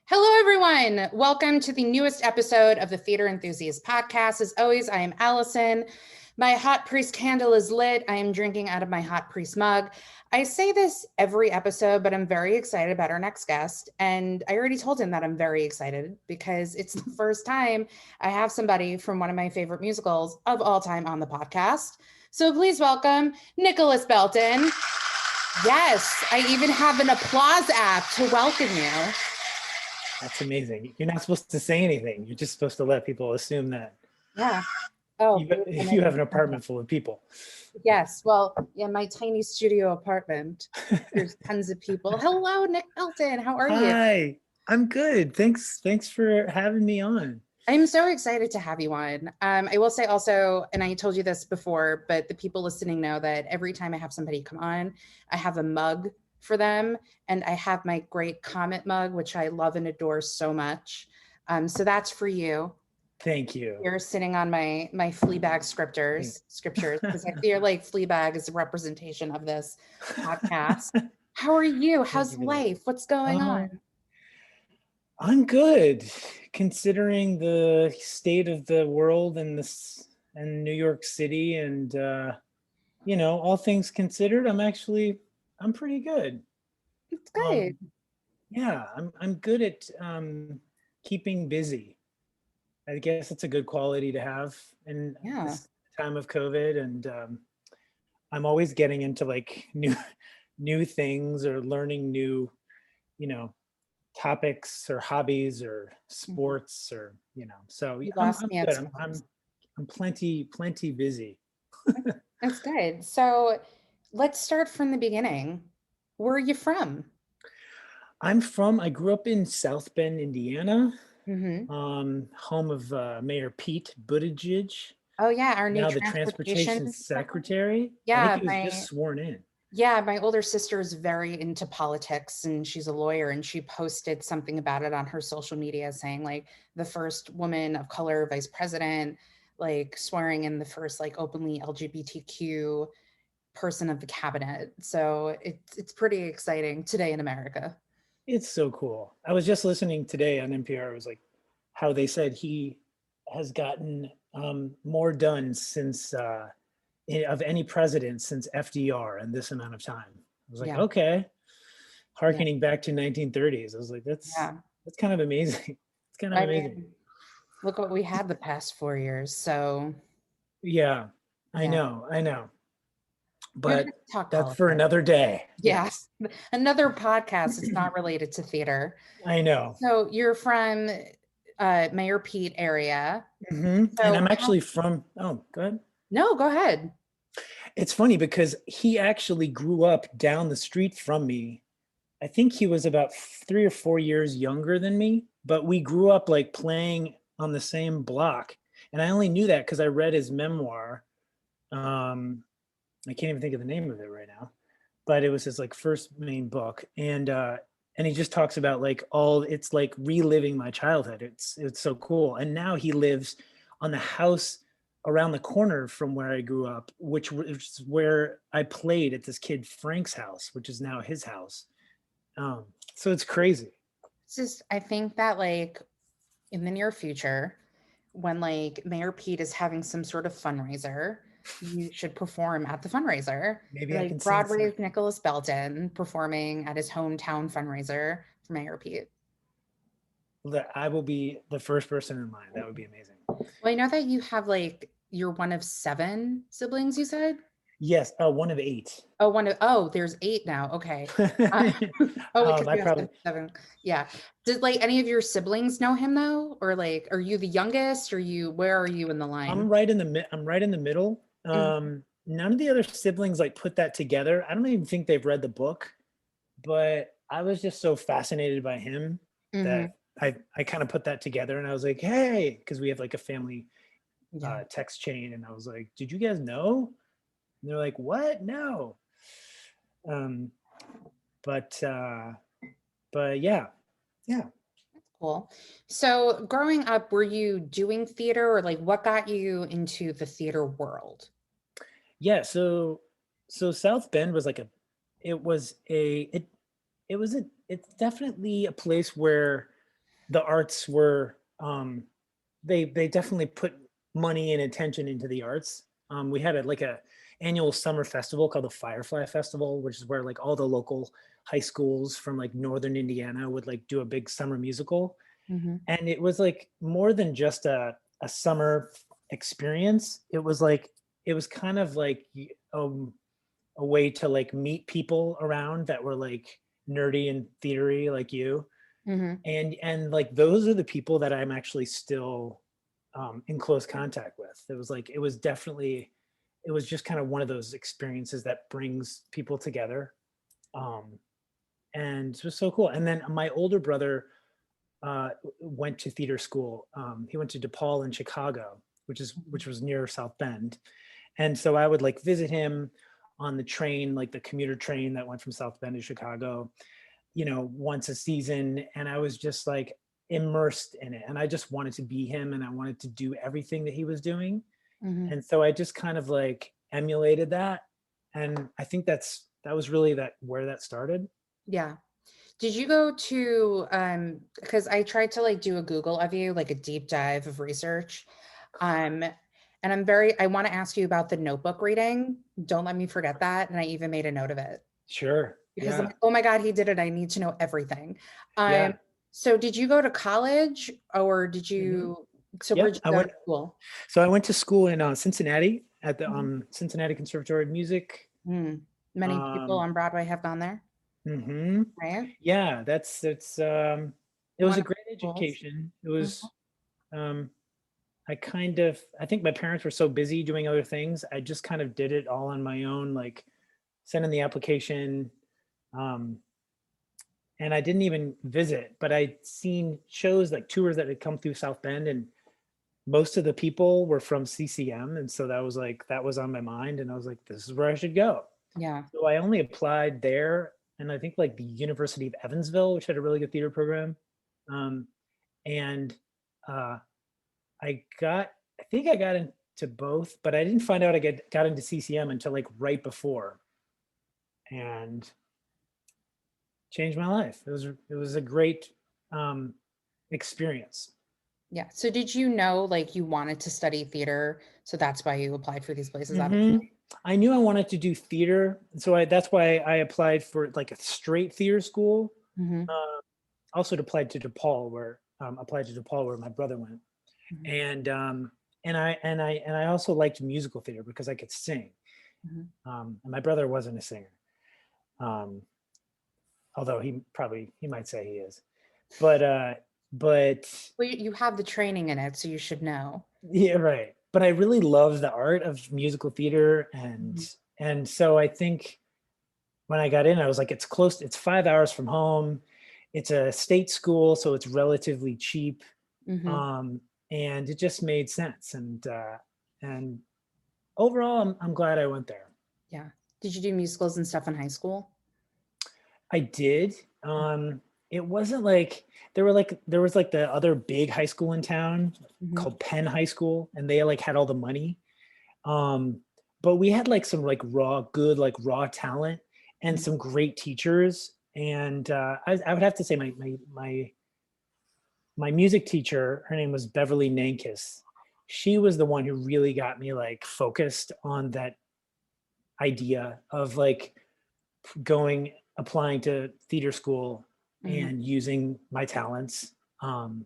Hello, everyone. Welcome to the newest episode of the Theater Enthusiast podcast. As always, I am Allison. My hot priest candle is lit. I am drinking out of my hot priest mug. I say this every episode, but I'm very excited about our next guest. And I already told him that I'm very excited because it's the first time I have somebody from one of my favorite musicals of all time on the podcast. So please welcome Nicholas Belton. Yes, I even have an applause app to welcome you. That's amazing. You're not supposed to say anything. You're just supposed to let people assume that. Yeah. Oh, you have an apartment full of people. Yes. Well, yeah, my tiny studio apartment. There's tons of people. Hello, Nick Belton. How are you? Hi. I'm good. Thanks for having me on. I'm so excited to have you on. I will say also, and I told you this before, but the people listening know that every time I have somebody come on, I have a mug for them, and I have my great Comet mug, which I love and adore so much. So that's for you. Thank you. You're sitting on my Fleabag scriptures, because I feel like Fleabag is a representation of this podcast. How are you? How's life? What's going on? I'm good, considering the state of the world and New York City, and all things considered, I'm pretty good. It's good. I'm good at keeping busy. I guess it's a good quality to have in this time of COVID, and I'm always getting into like new things or learning new, topics or hobbies or sports or So I'm good. I'm plenty busy. That's good. So let's start from the beginning. Where are you from? I grew up in South Bend, Indiana. Mm-hmm. Home of Mayor Pete Buttigieg. Oh yeah, our new the transportation secretary. Yeah, I think he was just sworn in. Yeah, my older sister is very into politics and she's a lawyer, and she posted something about it on her social media saying like the first woman of color vice president, like swearing in the first like openly LGBTQ person of the cabinet. So it's pretty exciting today in America. It's so cool. I was just listening today on NPR. It was like how they said he has gotten more done since of any president since FDR in this amount of time. I was like, okay, hearkening back to 1930s. I was like, that's kind of amazing. It's kind of amazing. Look what we had the past 4 years. So yeah. I know. But that's for another day. Yes. Another podcast. It's not related to theater. I know. So you're from Mayor Pete area. Mm-hmm. So and I'm actually from, go ahead. No, go ahead. It's funny because he actually grew up down the street from me. I think he was about 3 or 4 years younger than me, but we grew up like playing on the same block. And I only knew that because I read his memoir. I can't even think of the name of it right now, but it was his like first main book. And he just talks about like it's like reliving my childhood. It's so cool. And now he lives on the house around the corner from where I grew up, which is where I played at this kid Frank's house, which is now his house. So it's crazy. It's just, I think that like in the near future, when like Mayor Pete is having some sort of fundraiser, you should perform at the fundraiser. Maybe like I can Broadway with Nicholas Belton performing at his hometown fundraiser for Mayor Pete. I will be the first person in line. That would be amazing. Well, I know that you have like, you're one of 7 siblings, you said? Yes, one of 8. There's 8 now. Okay. I probably 7. Yeah. Did like any of your siblings know him though? Or like, are you the youngest? Where are you in the line? I'm right in the middle. None of the other siblings like put that together. I don't even think they've read the book, but I was just so fascinated by him that I kind of put that together, and I was like, hey, because we have like a family text chain, and I was like, did you guys know? And they're like, what? No. But yeah. That's cool. So growing up, were you doing theater, or like what got you into the theater world? Yeah, so South Bend was like it's definitely a place where the arts were, they definitely put money and attention into the arts. We had a annual summer festival called the Firefly Festival, which is where like all the local high schools from like northern Indiana would like do a big summer musical. Mhm. And it was like more than just a summer experience. It was kind of like a way to like meet people around that were like nerdy and theatery like you. Mhm. And like those are the people that I'm actually still in close contact with. It was definitely, it was just kind of one of those experiences that brings people together. Um, and it was so cool. And then my older brother went to theater school. He went to DePaul in Chicago, which was near South Bend. And so I would like visit him on the train, like the commuter train that went from South Bend to Chicago, once a season. And I was just like immersed in it. And I just wanted to be him and I wanted to do everything that he was doing. Mhm. And so I just kind of like emulated that. And I think that was really where that started. Yeah. Did you go to because I tried to like do a Google of you, like a deep dive of research. Um and I want to ask you about the notebook reading. Don't let me forget that. And I even made a note of it Sure. because I'm Yeah. like, oh my God, he did it. I need to know everything. Um, Yeah. so did you go to college or Hmm. where'd Yep. you go to school? I went to school in Cincinnati at the Mhm. Cincinnati Conservatory of Music. Mm. Many people Um, on Broadway have gone there, hmm right? Yeah, it was One a of great the schools. education. Mhm. Um, I think my parents were so busy doing other things. I just kind of did it all on my own, like sending the application. Um, and I didn't even visit, but I'd seen shows like tours that had come through South Bend, and most of the people were from CCM. And so that was on my mind. And I was like, this is where I should go. Yeah. So I only applied there, and I think like the University of Evansville, which had a really good theater program. Um, and uh, I think I got into both, but I didn't find out got into CCM until like right before, and changed my life. It was a great um, experience. Yeah. So did you know like you wanted to study theater? So that's why you applied for these places, Hmm. obviously. I knew I wanted to do theater, so that's why I applied for like a straight theater school. Hmm. Uh, Also applied to DePaul, where my brother went, Hmm. and I also liked musical theater because I could sing. Hmm. And my brother wasn't a singer, um, although he might say he is, but but Well, you have the training in it, so you should know. yeah, right. But I really love the art of musical theater, Mhm. and so I think when I got in, I was like, it's 5 hours from home. It's a state school, so it's relatively cheap. Hmm. Um, and it just made sense. And overall, I'm glad I went there. Yeah. Did you do musicals and stuff in high school? I did. It wasn't like there was like the other big high school in town Hmm. called Penn High School, and they like had all the money. Um, but we had like some like good like raw talent and some great teachers. And I would have to say my music teacher, her name was Beverly Nankis. She was the one who really got me like focused on that idea of like applying to theater school Hmm. and using my talents.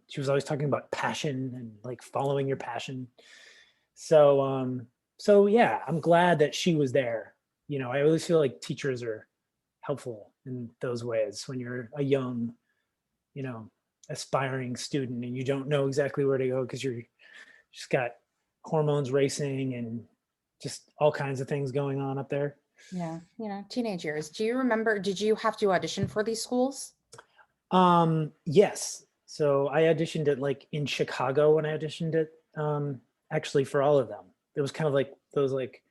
She was always talking about passion and like following your passion. So, so yeah, I'm glad that she was there. I always feel like teachers are helpful in those ways when you're a young, you know, aspiring student and you don't know exactly where to go because you're just got hormones racing and just all kinds of things going on up there. Yeah. Teenage years. Do you remember, did you have to audition for these schools? Yes. So I auditioned at like in Chicago when I auditioned at actually for all of them. It was kind of like those like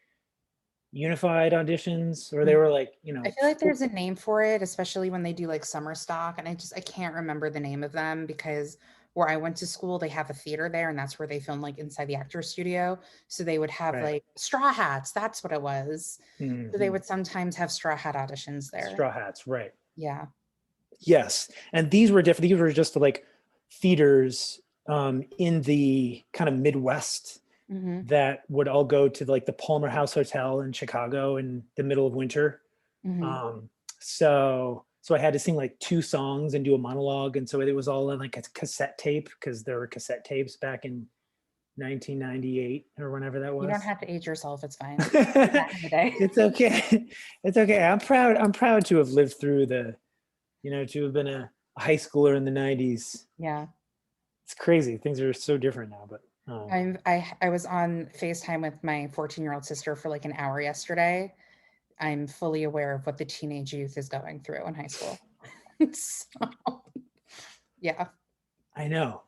unified auditions, or they Mhm. were like, I feel like there's a name for it, especially when they do like summer stock. And I can't remember the name of them because where I went to school, they have a theater there and that's where they film like inside the actor studio. So they would have right. like straw hats. That's what it was. So they Hmm. would sometimes have straw hat auditions there. Straw hats, right. Yeah. Yes. And these were different. These were just like theaters in the kind of Midwest Mm-hmm. that would all go to like the Palmer House Hotel in Chicago in the middle of winter. Mm-hmm. Um, so I had to sing like 2 songs and do a monologue, and so it was all in like a cassette tape because there were cassette tapes back in 1998 or whenever that You don't was. have to age yourself. It's fine. Back in the day. It's okay. It's okay. I'm proud to have lived through to have been a high schooler in the 90s. Yeah. It's crazy. Things are so different now, but I was on FaceTime with my 14-year-old sister for like an hour yesterday. I'm fully aware of what the teenage youth is going through in high school. So, yeah. I know.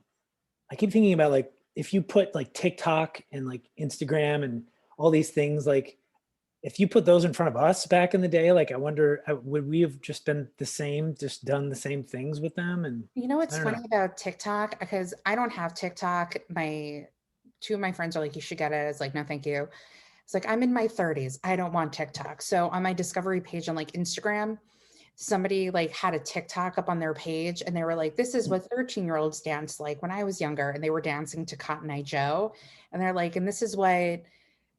I keep thinking about like if you put like TikTok and like Instagram and all these things, like if you put those in front of us back in the day, like I wonder, would we have just been the same, just done the same things with them? And You know I what's don't know. funny about TikTok? Because I don't have TikTok. My two of my friends are like, you should get it. It's like, no, thank you. It's like, I'm in my 30s. I don't want TikTok. So on my discovery page on like Instagram, somebody like had a TikTok up on their page and they were like, this is what 13-year-olds dance like when I was younger. And they were dancing to Cotton Eye Joe. And they're like, and this is what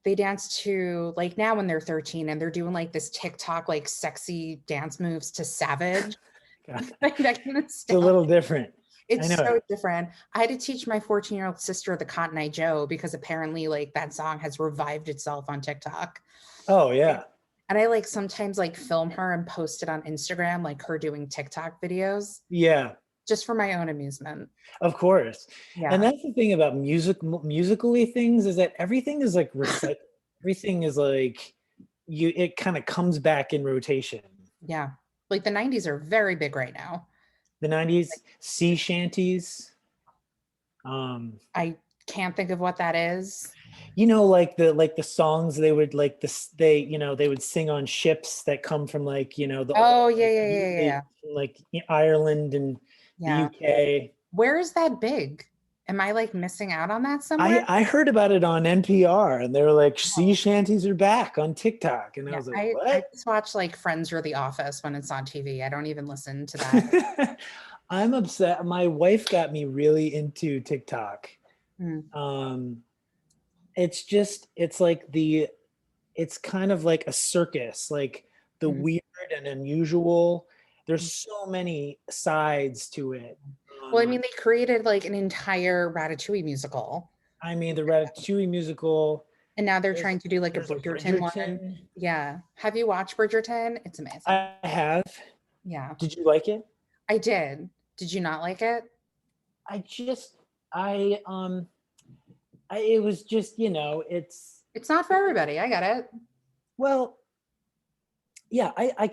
they dance to like now when they're 13 and they're doing like this TikTok, like sexy dance moves to Savage. God, Like that kind of it's a stuff. little different. I It's know. so different. I had to teach my 14-year-old sister the Cotton Eye Joe because apparently like that song has revived itself on TikTok. Oh yeah. And I like sometimes like film her and post it on Instagram, like her doing TikTok videos Yeah, just for my own amusement. of course. And Yeah. that's the thing about musically things is that everything is like recycled. Everything is like it kind of comes back in rotation. Yeah. Like the 90s are very big right now. The 90s sea shanties. I can't think of what that is. Like the songs they would like this they would sing on ships that come from like Oh, yeah, like yeah, yeah, yeah. Yeah. like Ireland and the Yeah. UK. Where is that big? Am I like missing out on that somewhere? I heard about it on NPR and they were like sea Oh. shanties are back on TikTok and I Yeah, was like, I what? just watch like Friends or The Office when it's on TV. I don't even listen to that. I'm upset. My wife got me really into TikTok. Mm, um it's kind of like a circus, like the mhm. weird and unusual. There's Mm. so many sides to it. Well, I mean, they created like an entire Ratatouille musical, I mean, the Ratatouille musical. and now they're There's trying to do like a there's a Bridgerton one. Bridgerton. Yeah. Have you watched Bridgerton? It's amazing. I have. Yeah, Did you like it? I did. Did you not like it? I just I it was just It's not for everybody. I get it. well, yeah, I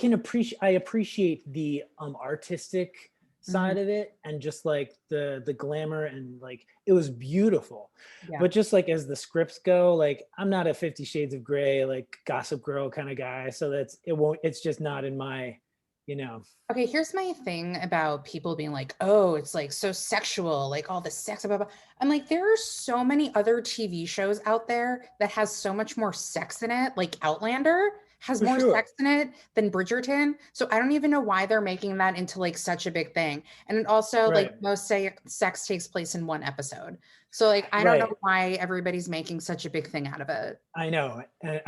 appreciate the artistic Mhm. side of it and just like the glamour and like it was beautiful. Yeah. But just like as the scripts go, like I'm not a 50 Shades of Grey, like Gossip Girl kind of guy. So it's just not in my, you know. Okay, here's my thing about people being like, oh, it's like so sexual, like all the sex, blah, blah, blah. I'm like, there are so many other TV shows out there that has so much more sex in it, like Outlander has For more sure. sex in it than Bridgerton. So I don't even know why they're making that into like such a big thing. And it also like Right. most say sex takes place in one episode. So like I don't know Right. why everybody's making such a big thing out of it. I know.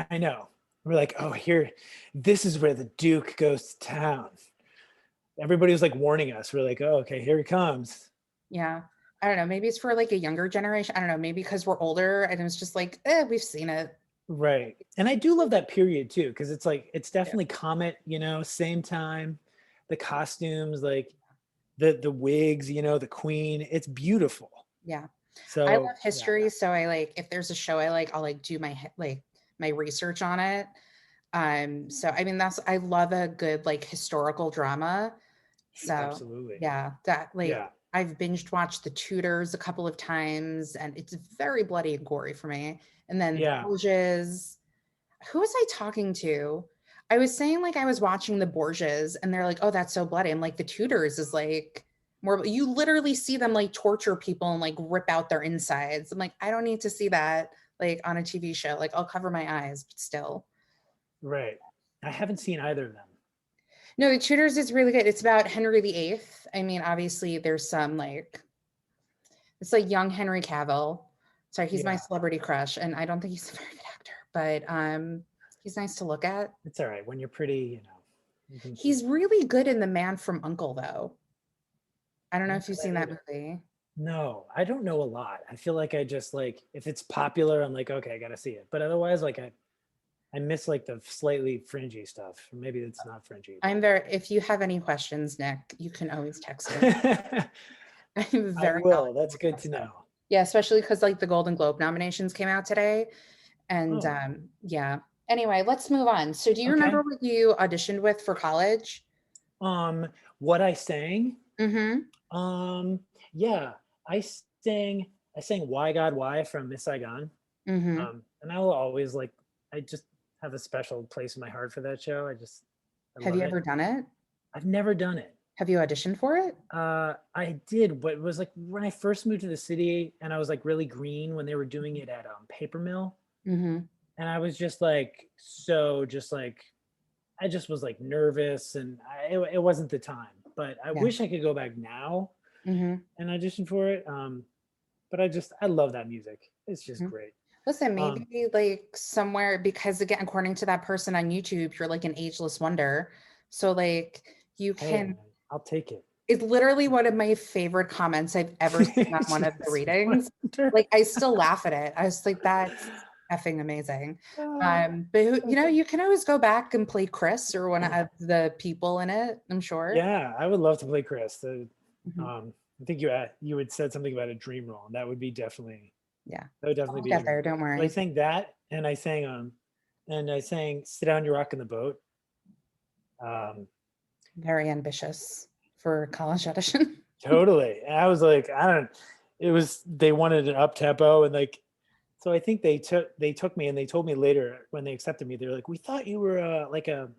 I know. We're like, oh, here, this is where the Duke goes to town. Everybody was like warning us. We're like, oh, okay, here he comes. Yeah. I don't know. Maybe it's for like a younger generation. I don't know. Maybe because we're older and it's just like, we've seen it. Right. And I do love that period too, because it's like it's Yeah. definitely Comet, same time, the costumes, like the wigs, the Queen. It's beautiful. Yeah. I love So yeah. history. So I like, if there's a show I like, I'll like do my research on it. So I mean, I love a good like historical drama. So Absolutely. yeah, that like Yeah. I've binged watched The Tudors a couple of times and it's very bloody and gory for me. And then The Yeah. Borgias. Who was I talking to? I was saying like I was watching The Borgias and they're like, oh, that's so bloody. I'm like, The Tudors is like more, you literally see them like torture people and like rip out their insides. I'm like, I don't need to see that like on a TV show. Like I'll cover my eyes, but still. Right. I haven't seen either of them. No, The Tudors is really good. It's about Henry VIII. I mean, obviously there's some like It's like young Henry Cavill. Sorry, he's my Yeah, celebrity crush, and I don't think he's a very good actor, but he's nice to look at. it's all right when you're pretty, you can. He's really good in The Man from U.N.C.L.E., though. I don't I know don't if you've know seen that that either. movie. No, I don't know a lot. I feel like I just like if it's popular, I'm like, okay, I gotta see it. But otherwise, like I miss like the slightly fringy stuff. Maybe it's not fringy, I'm very, if you have any questions, Nick, you can always text me. but I'm I very will. That's knowledgeable good about to stuff. know. Yeah, especially because like the Golden Globe nominations came out today. And Oh, yeah. Anyway, let's move on. So do you remember okay. what you auditioned with for college? Um, what I sang? Mm-hmm. Um, yeah, I sang I sang Why God Why from Miss Saigon. Mm-hmm. And I will always like I just have a special place in my heart for that show. I Have love you it. ever done it? I've never done it. Have you auditioned for it? I did, but it was like when I first moved to the city and I was like really green when they were doing it at Paper Mill. Mm-hmm. And I was just like so just like I just was like nervous and it wasn't the time. But I Yeah. wish I could go back now Mm-hmm. and audition for it. But I love that music. It's just Mm-hmm. great. Listen, Um, maybe like somewhere, because again, according to that person on YouTube, you're like an ageless wonder. So like you hey can, man, I'll take it. it's literally one of my favorite comments I've ever seen on one of the Ageless readings. wonder. Like I still laugh at it. I was like, that's effing amazing. Uh, But you know, okay. you can always go back and play Chris or one of the people in it, I'm sure. Yeah, I would love to play Chris. Mhm. I think you had said something about a dream role, and Yeah, that would definitely I'll be a get dream there. role. Don't So I worry. sang that, and I sang "Sit Down, You Rock in the Boat." Um, Very ambitious for college audition. totally. And I was like, I don't. It was they wanted an up tempo, and like, so I think they took me, and they told me later when they accepted me, they're like, we thought you were like a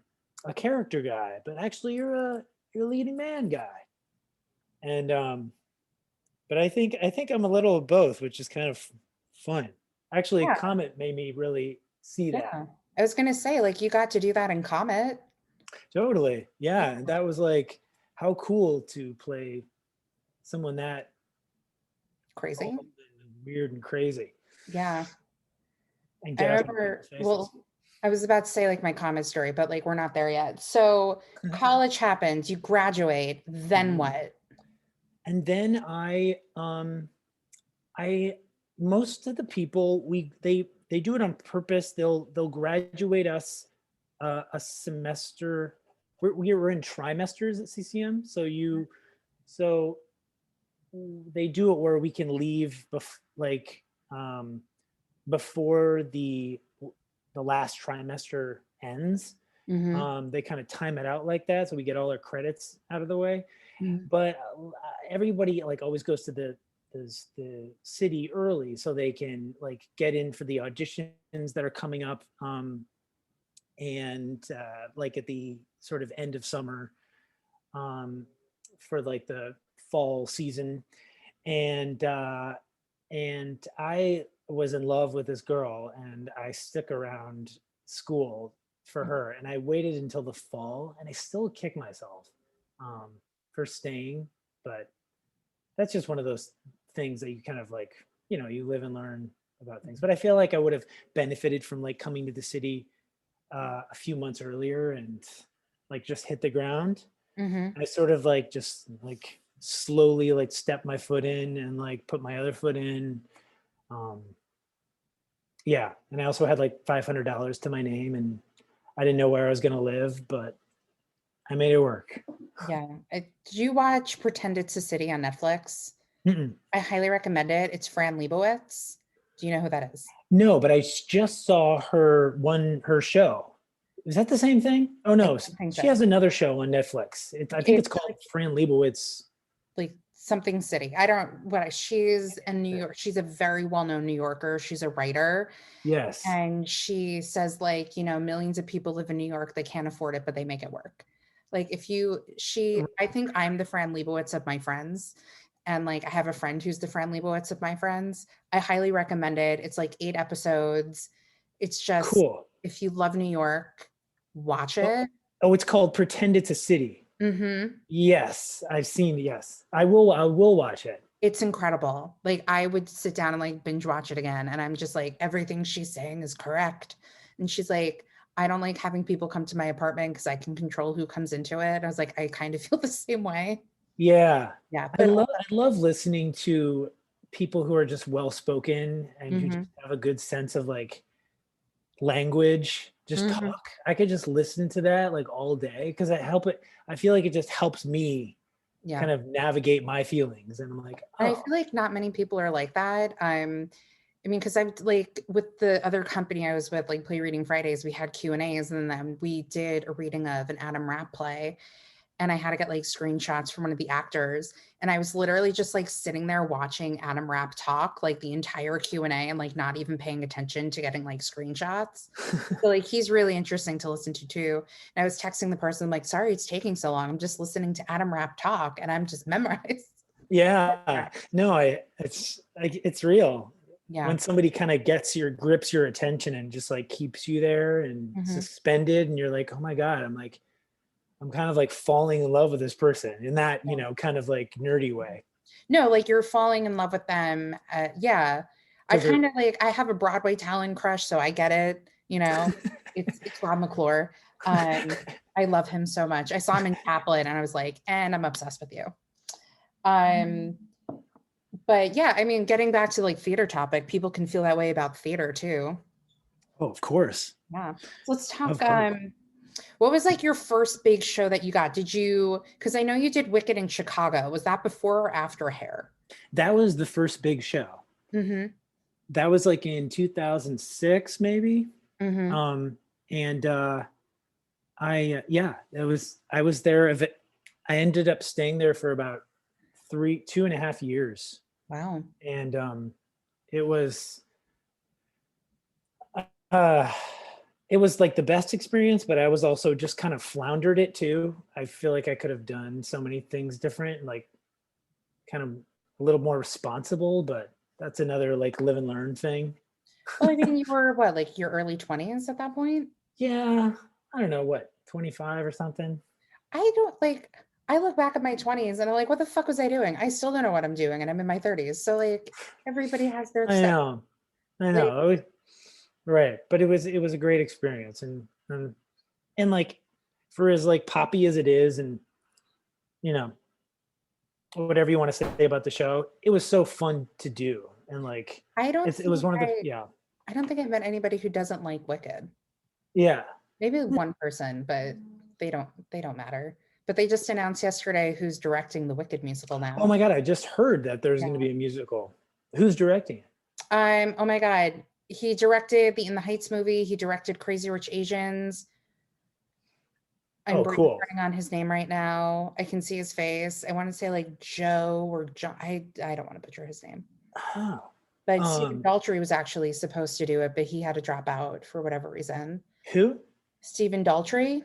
character guy, but actually you're a leading man guy. And but I think I'm a little of both, which is kind of fun. Actually, Yeah, Comet made me really see that. yeah. I was gonna say, like, you got to do that in Comet. Totally. Yeah, Yeah. And that was like how cool to play someone that crazy. old and weird and crazy Yeah. and I get up in remember, people's faces. well, I was about to say like my Comet story, but like we're not there yet. So college happens, you graduate, then Mhm. what? And then I most of the people they do it on purpose. They'll graduate us a semester. We're in trimesters at CCM, so they do it where we can leave um, before the last trimester ends. Mm-hmm. They kind of time it out like that, so we get all our credits out of the way. Mm-hmm. But everybody like always goes to the city early so they can like get in for the auditions that are coming up and like at the sort of end of summer um, for like the fall season and I was in love with this girl and I stuck around school for her and I waited until the fall and I still kick myself um, for staying, but that's just one of those things that you kind of like, you live and learn about things. But I feel like I would have benefited from like coming to the city a few months earlier and like just hit the ground. Mm-hmm. I sort of like just like slowly like step my foot in and like put my other foot in. Um, yeah, and I also had like $500 to my name, and I didn't know where I was gonna live, but I made it work. Yeah. Did you watch Pretend It's a City on Netflix? Mm-mm. I highly recommend it. It's Fran Lebowitz. Do you know who that is? No, but I just saw her show. Is that the same thing? Oh I no, don't think she so. has another show on Netflix. I think it's It's called Fran Lebowitz. like something city. I don't what she's in New York. She's a very well-known New Yorker. She's a writer. Yes. And she says, like, you know, millions of people live in New York, they can't afford it, but they make it work. Like if you I think I'm the Fran Lebowitz of my friends. And like I have a friend who's the Fran Lebowitz of my friends. I highly recommend it. It's like 8 episodes. It's just Cool. if you love New York, watch Oh, it. oh, it's called Pretend It's a City. Mm-hmm. Yes, I've seen. Yes, I will. I will watch it. It's incredible. Like I would sit down and like binge watch it again. And I'm just like, everything she's saying is correct. And she's like, I don't like having people come to my apartment because I can control who comes into it. I was like, I kind of feel the same way. Yeah. Yeah. I But love I love listening to people who are just well spoken and who mm-hmm, just have a good sense of like language, just mm-hmm, talk. I could just listen to that like all day because I feel like it just helps me yeah. kind of navigate my feelings. And I'm like, And I oh, feel like not many people are like that. I mean, because I've like with the other company I was with, like Play Reading Fridays, we had Q&As and then we did a reading of an Adam Rapp play. And I had to get like screenshots from one of the actors. And I was literally just like sitting there watching Adam Rapp talk like the entire Q&A and like not even paying attention to getting like screenshots. So like he's really interesting to listen to too. And I was texting the person like, sorry, it's taking so long. I'm just listening to Adam Rapp talk and I'm just memorized. yeah, no, it's like it's real Yeah. when somebody kind of grips your attention and just like keeps you there and Mhm. suspended, and you're like, oh my God, I'm kind of like falling in love with this person in that, kind of like nerdy way. No, like you're falling in love with them. Yeah. I Because they're, kind of like I have a Broadway talent crush, so I get it, you know. It's Rob McClure. I love him so much. I saw him in Caplet and I was like, and I'm obsessed with you. Um, but yeah, I mean, getting back to like theater topic, people can feel that way about theater too. oh, of course. Yeah. So let's talk, Of course. what was like your first big show that you got? Did you, because I know you did Wicked in Chicago. Was that before or after Hair? That was the first big show. Mm-hmm. That was like in 2006, maybe. Mm-hmm. Um, and yeah, I was there. I ended up staying there for about 2.5 years. Wow. And it was, uh, it was like the best experience, but I was also just kind of floundered it too. I feel like I could have done so many things different, like kind of a little more responsible, but that's another like live and learn thing. Well, I mean, you were what, like your early 20s at that point? Yeah, I don't know what, 25 or something. I don't like, I look back at my 20s and I'm like, what the fuck was I doing? I still don't know what I'm doing and I'm in my 30s. So like everybody has their I stuff. know, I Like, know. Right, but it was a great experience, and like for as like poppy as it is, and you know whatever you want to say about the show, it was so fun to do, and like I don't it was think one of the yeah I don't think I've met anybody who doesn't like Wicked. yeah. Maybe one person, but they don't matter. But they just announced yesterday who's directing the Wicked musical Oh now. my God, I just heard that there's going to Yeah. be a musical. Who's directing it? Oh my God. He directed the In the Heights movie. He directed Crazy Rich Asians. I'm Oh, cool. brainstorming on his name right now. I can see his face. I want to say like Joe or John. I don't want to butcher his name. Oh, But Stephen um, Daltrey was actually supposed to do it, but he had to drop out for whatever reason. who? Stephen Daltrey,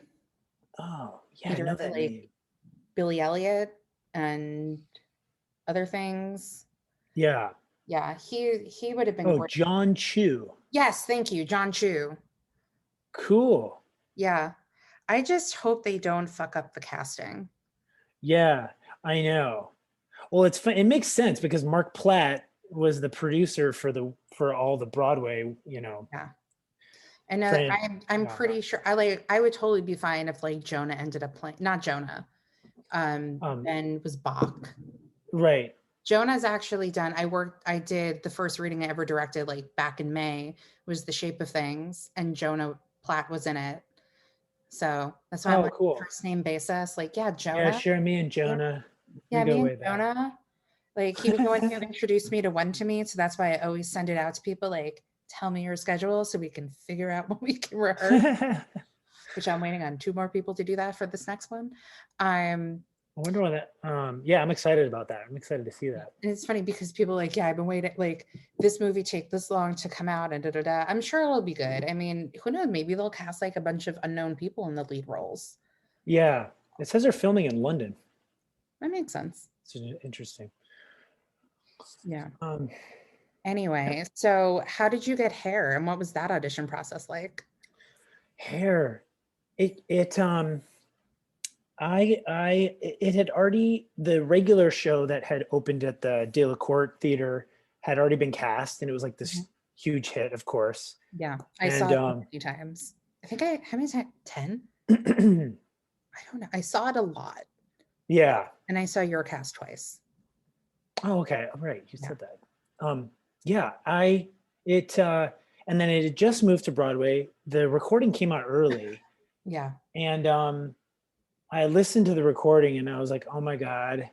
Oh, yeah, he I know directed that like name. Billy Elliot and other things. Yeah. Yeah, he would have been Oh, great. John Chu. Yes, thank you, John Chu. Cool. Yeah. I just hope they don't fuck up the casting. Yeah, I know. Well, it's fun. It makes sense because Mark Platt was the producer for all the Broadway, Yeah. And Fran. I'm Yeah. pretty sure I would totally be fine if like Jonah ended up playing, not Jonah. Um, Ben was Bach. right. Jonah's actually done. I did the first reading I ever directed, like back in May, was The Shape of Things, and Jonah Platt was in it. So that's why I'm Oh, like cool. first name basis. Like, yeah, Yeah, Jonah. sure. Me and Yeah, Jonah, we yeah, go me and way back. Jonah. Like he was the one who introduced me to One to Me. So that's why I always send it out to people, like, tell me your schedule so we can figure out when we can rehearse, which I'm waiting on two more people to do that for this next one. I wonder why that. Yeah, I'm excited about that. I'm excited to see that. And it's funny because people are like, yeah, I've been waiting, like this movie take this long to come out and da da da. I'm sure it'll be good. I mean, who knows? Maybe they'll cast like a bunch of unknown people in the lead roles. Yeah, it says they're filming in London. That makes sense. It's interesting. Yeah. Um, Anyway, so how did you get Hair and what was that audition process like? Hair. It It had already, the regular show that had opened at the De La Court Theater had already been cast, and it was like this huge hit, of course. Yeah, I And saw it a few times. How many times? 10? I don't know. I saw it a lot. Yeah. And I saw your cast twice. Oh, okay. All right. You said that. Yeah, and then it had just moved to Broadway. The recording came out early. Yeah. And I listened to the recording and I was like, oh my God,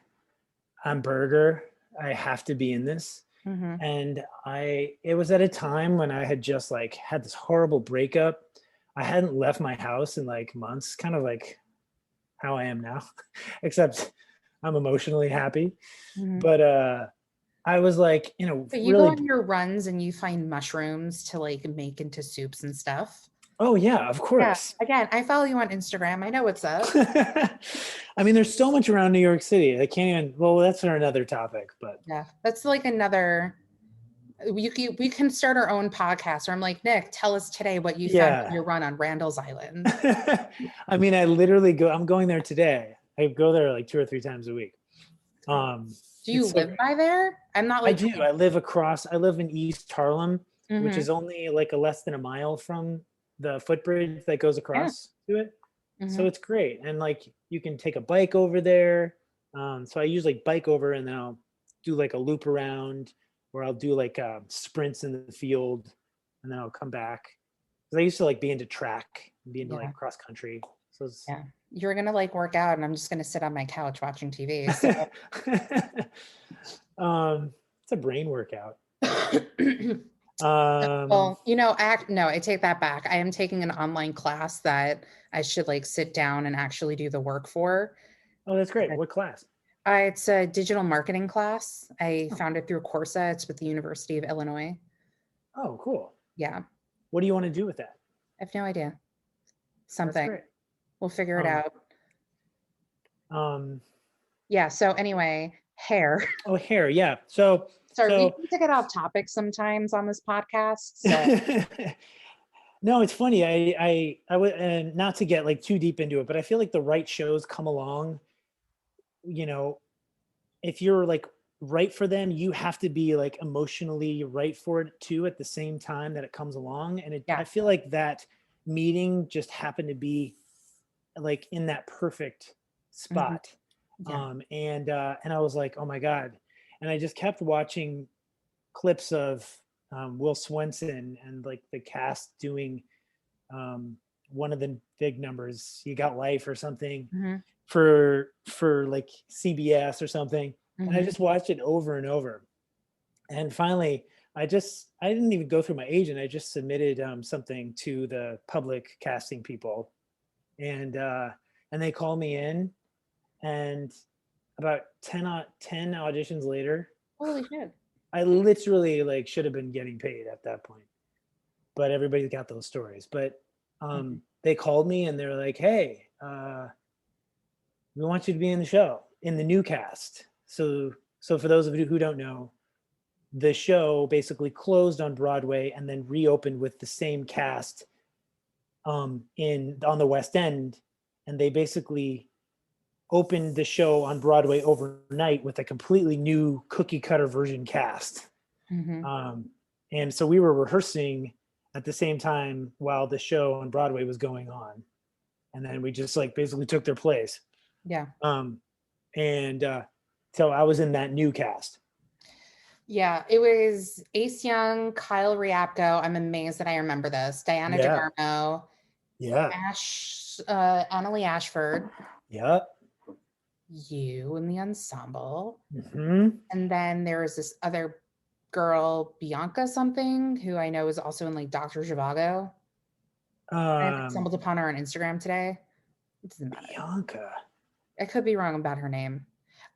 I'm Berger. I have to be in this. Mm-hmm. And it was at a time when I had just like had this horrible breakup. I hadn't left my house in like months, kind of like how I am now, except I'm emotionally happy. Mm-hmm. But I was like, But you go on your runs and you find mushrooms to like make into soups and stuff. Oh yeah, of course. Yeah. Again, I follow you on Instagram. I know what's up. I mean, there's so much around New York City. I can't even, well, that's another topic, but yeah, that's like another, we can start our own podcast, or I'm like, Nick, tell us today what you found on your run on Randall's Island. I mean, I'm going there today. I go there like 2 or 3 times a week. Do you live by there? I'm not like. I do. I live in East Harlem, which is only like less than a mile from the footbridge that goes across to it. So it's great. And like you can take a bike over there. So I usually bike over and then I'll do like a loop around, or I'll do like sprints in the field and then I'll come back. Because I used to like be into track and be into like cross country. So yeah, you're gonna like work out and I'm just gonna sit on my couch watching TV. So. It's a brain workout. Well, no, I take that back. I am taking an online class that I should like sit down and actually do the work for. Oh, that's great. What class? It's a digital marketing class. I found it through Coursera. It's with the University of Illinois. Oh, cool. Yeah. What do you want to do with that? I have no idea. Something. We'll figure it out. Yeah. So anyway, hair. Oh, hair. Yeah. So sorry, we need to get off topic sometimes on this podcast. So. No, it's funny. I would, and not to get like too deep into it, but I feel like the right shows come along. If you're like right for them, you have to be like emotionally right for it too at the same time that it comes along. And I feel like that meeting just happened to be like in that perfect spot. And I was like, oh my God. And I just kept watching clips of Will Swenson and like the cast doing one of the big numbers, You Got Life or something for like CBS or something. And I just watched it over and over. And finally, I didn't even go through my agent. I just submitted something to the public casting people, and they called me in, and about 10 auditions later, holy shit, I literally like should have been getting paid at that point, but everybody's got those stories. But they called me and they're like, hey, we want you to be in the show, in the new cast. So for those of you who don't know, the show basically closed on Broadway and then reopened with the same cast on the West End. And they basically opened the show on Broadway overnight with a completely new cookie cutter version cast. And so we were rehearsing at the same time while the show on Broadway was going on. And then we just like basically took their place. Yeah. So I was in that new cast. Yeah, it was Ace Young, Kyle Riapko. I'm amazed that I remember this. Diana DeGarmo. Yeah. Annalie Ashford. Yeah. You in the ensemble. And then there was this other girl, Bianca something, who I know is also in like Dr. Zhivago. I stumbled upon her on Instagram today. It doesn't matter. Bianca. I could be wrong about her name.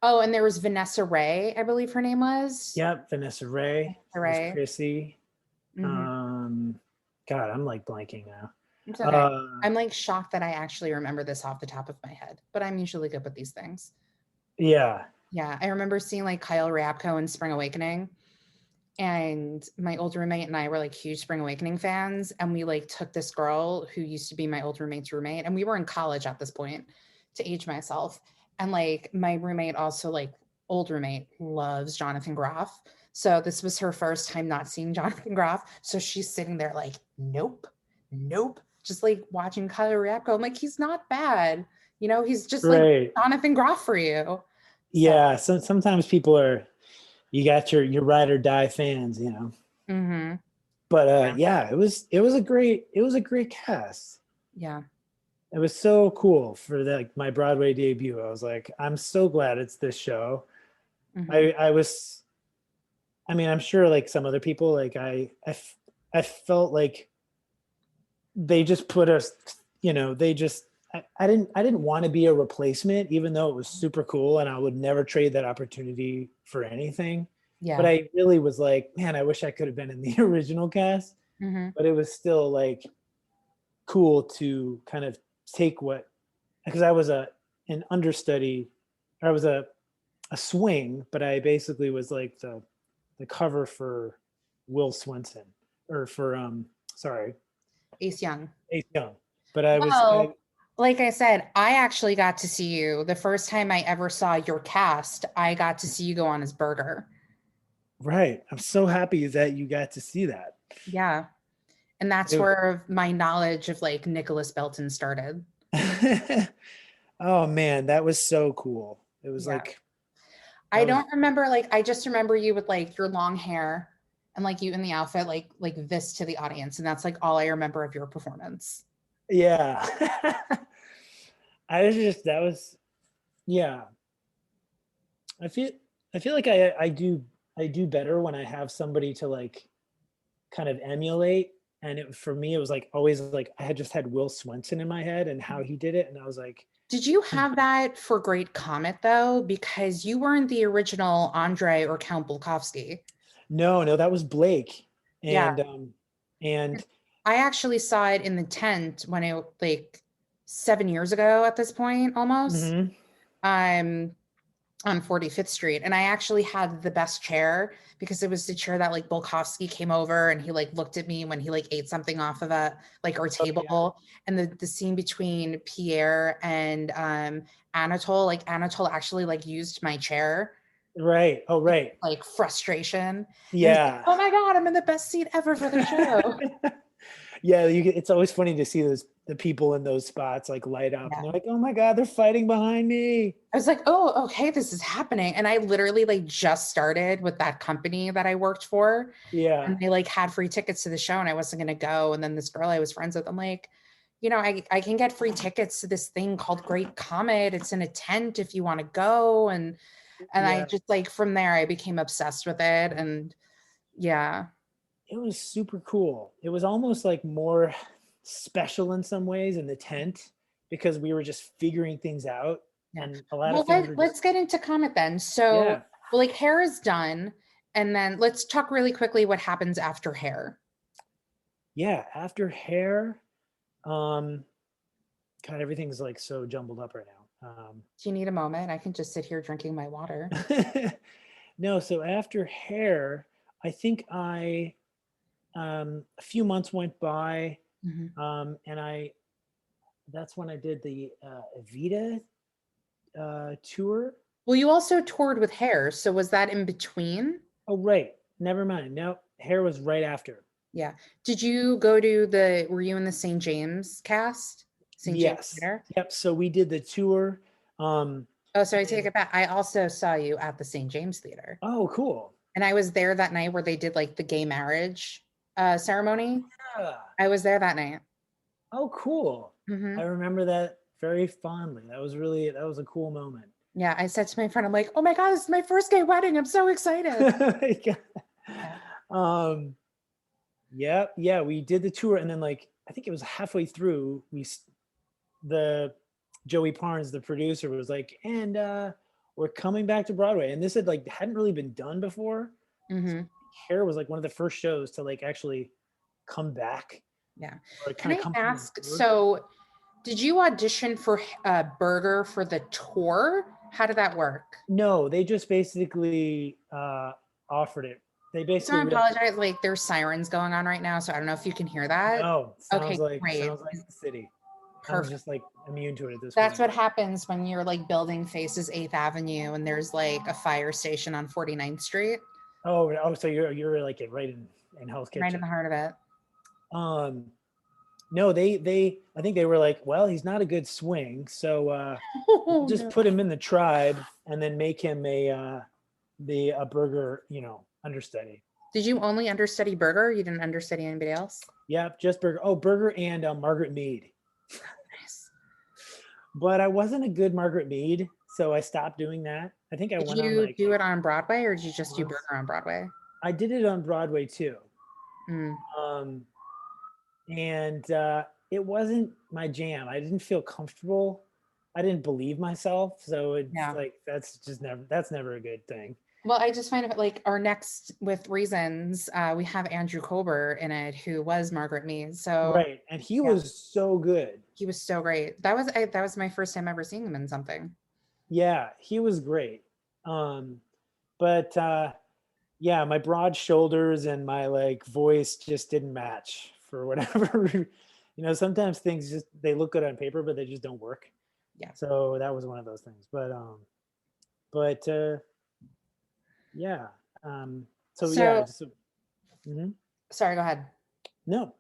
Oh, and there was Vanessa Ray, I believe her name was. Yep, Vanessa Ray. Chrissy. God, I'm like blanking now. It's okay. I'm like shocked that I actually remember this off the top of my head, but I'm usually good with these things. Yeah. Yeah, I remember seeing like Kyle Riapko in Spring Awakening, and my old roommate and I were like huge Spring Awakening fans, and we like took this girl who used to be my old roommate's roommate, and we were in college at this point. to age myself. And like my roommate also, like old roommate, loves Jonathan Groff. So this was her first time not seeing Jonathan Groff. So she's sitting there like, nope, nope, just like watching Kyle Riepko. I'm like, he's not bad. You know, he's just like Right. Jonathan Groff for you. So, Yeah. So sometimes people are, you got your ride or die fans, you know. mm-hmm. But yeah, it was a great cast. Yeah. It was so cool for like my Broadway debut. I was like, I'm so glad it's this show. Mm-hmm. I mean, I'm sure like some other people, like I felt like they just put us, you know, I didn't want to be a replacement, even though it was super cool and I would never trade that opportunity for anything. But Yeah. I really was like, man, I wish I could have been in the original cast. Mm-hmm. But it was still like cool to kind of take because I was an understudy, or I was a swing, but I basically was like the cover for Will Swenson, or for sorry, Ace Young. Ace Young. But I Well, like I said, I actually got to see you the first time I ever saw your cast. I got to see you go on his burger. right. I'm so happy that you got to see that. Yeah. And that's It- where my knowledge of like Nicholas Belton started. oh man, that was so cool. It was Yeah. like I that was don't remember, like, I just remember you with like your long hair and like you in the outfit, like this to the audience. And that's like all I remember of your performance. yeah. I was just that was yeah. I feel I feel like I do better when I have somebody to like kind of emulate. And for me, it was like always like I had just had Will Swenson in my head and how he did it, and I was like, Did you have that for Great Comet though? Because you weren't the original Andre or Count Bulkovsky. no, that was Blake, Yeah. and I actually saw it in the tent when it like 7 years ago at this point almost. mhm. I'm on 45th Street. And I actually had the best chair because it was the chair that like Bulkovsky came over and he like looked at me when he like ate something off of a like our Oh yeah, table. And the scene between Pierre and Anatole, like Anatole actually like used my chair, right. Oh right, like frustration. And it was like, yeah. oh my God, I'm in the best seat ever for the show. Yeah, it's always funny to see the people in those spots like light up, and Yeah. they're like, oh my god, they're fighting behind me. I was like, oh, okay, this is happening. And I literally like just started with that company that I worked for. Yeah, And they like had free tickets to the show and I wasn't gonna go. And then this girl I was friends with, I'm like, you know, I can get free tickets to this thing called Great Comet. It's in a tent if you want to go. And I yeah. just like from there I became obsessed with it. And yeah. It was super cool. It was almost like more special in some ways in the tent because we were just figuring things out, Yeah. and a lot of Well, things were just let's get into Comet then. So yeah, well, like hair is done. And then let's talk really quickly what happens after hair. yeah. After hair, um, God, everything's like so jumbled up right now. Do you need a moment? I can just sit here drinking my water. No, so after hair, I think a few months went by, Mhm. and that's when I did the Evita tour. Well, you also toured with hair. So was that in between? Oh, right. Never mind. No, hair was right after. Yeah. Did you were you in the St. James cast? St. James Yes. Theater? Yep. So we did the tour. Oh, sorry, take And, it back. I also saw you at the St. James Theater. oh, cool. And I was there that night where they did like the gay marriage ceremony. Yeah. I was there that night. Oh, cool. I Hmm. remember that very fondly. That was a cool moment. Yeah. I said to my friend, I'm like, oh my God, this is my first gay wedding. I'm so excited. Yeah. um, yeah, we did the tour, and then like I think it was halfway through, the Joey Parnes, the producer, was like, and we're coming back to Broadway, and this hadn't really been done before. So Hmm. Hair was like one of the first shows to like actually come back, Yeah. or Can kind of I come from the ask, board. so did you audition for Burger for the tour? How did that work? No, they just basically offered it. They So I basically apologize, there's sirens going on right now, so I don't know if you can hear that. no, Okay, great. sounds like the city. I was Perfect. just like immune to it at this That's point. what happens when you're like building faces 8th Avenue and there's like a fire station on 49th Street, Oh, so you're like right in Hell's right in Kitchen. the heart of it. Um, no, I think they were like, well, he's not a good swing, so we'll Oh just no. put him in the tribe and then make him a burger, understudy. Did you only understudy Burger? You didn't understudy anybody else? Yep, just burger. Oh, burger and Margaret Mead. Nice. But I wasn't a good Margaret Mead, so I stopped doing that. I think I Did went on you like do it on Broadway or did you just do once. Burger on Broadway? I did it on Broadway too. Mm, Um, and it wasn't my jam. I didn't feel comfortable. I didn't believe myself, so it's yeah. like that's never a good thing. Well, I just find it like our next with Reasons, we have Andrew Colbert in it, who was Margaret Mead. So Right, and he yeah, was so good. he was so great. That was my first time ever seeing him in something. Yeah, he was great. But yeah, my broad shoulders and my like voice just didn't match for whatever. Sometimes things just they look good on paper, but they just don't work. Yeah. So that was one of those things. But yeah. So yeah. So Mhm. sorry, go ahead. No,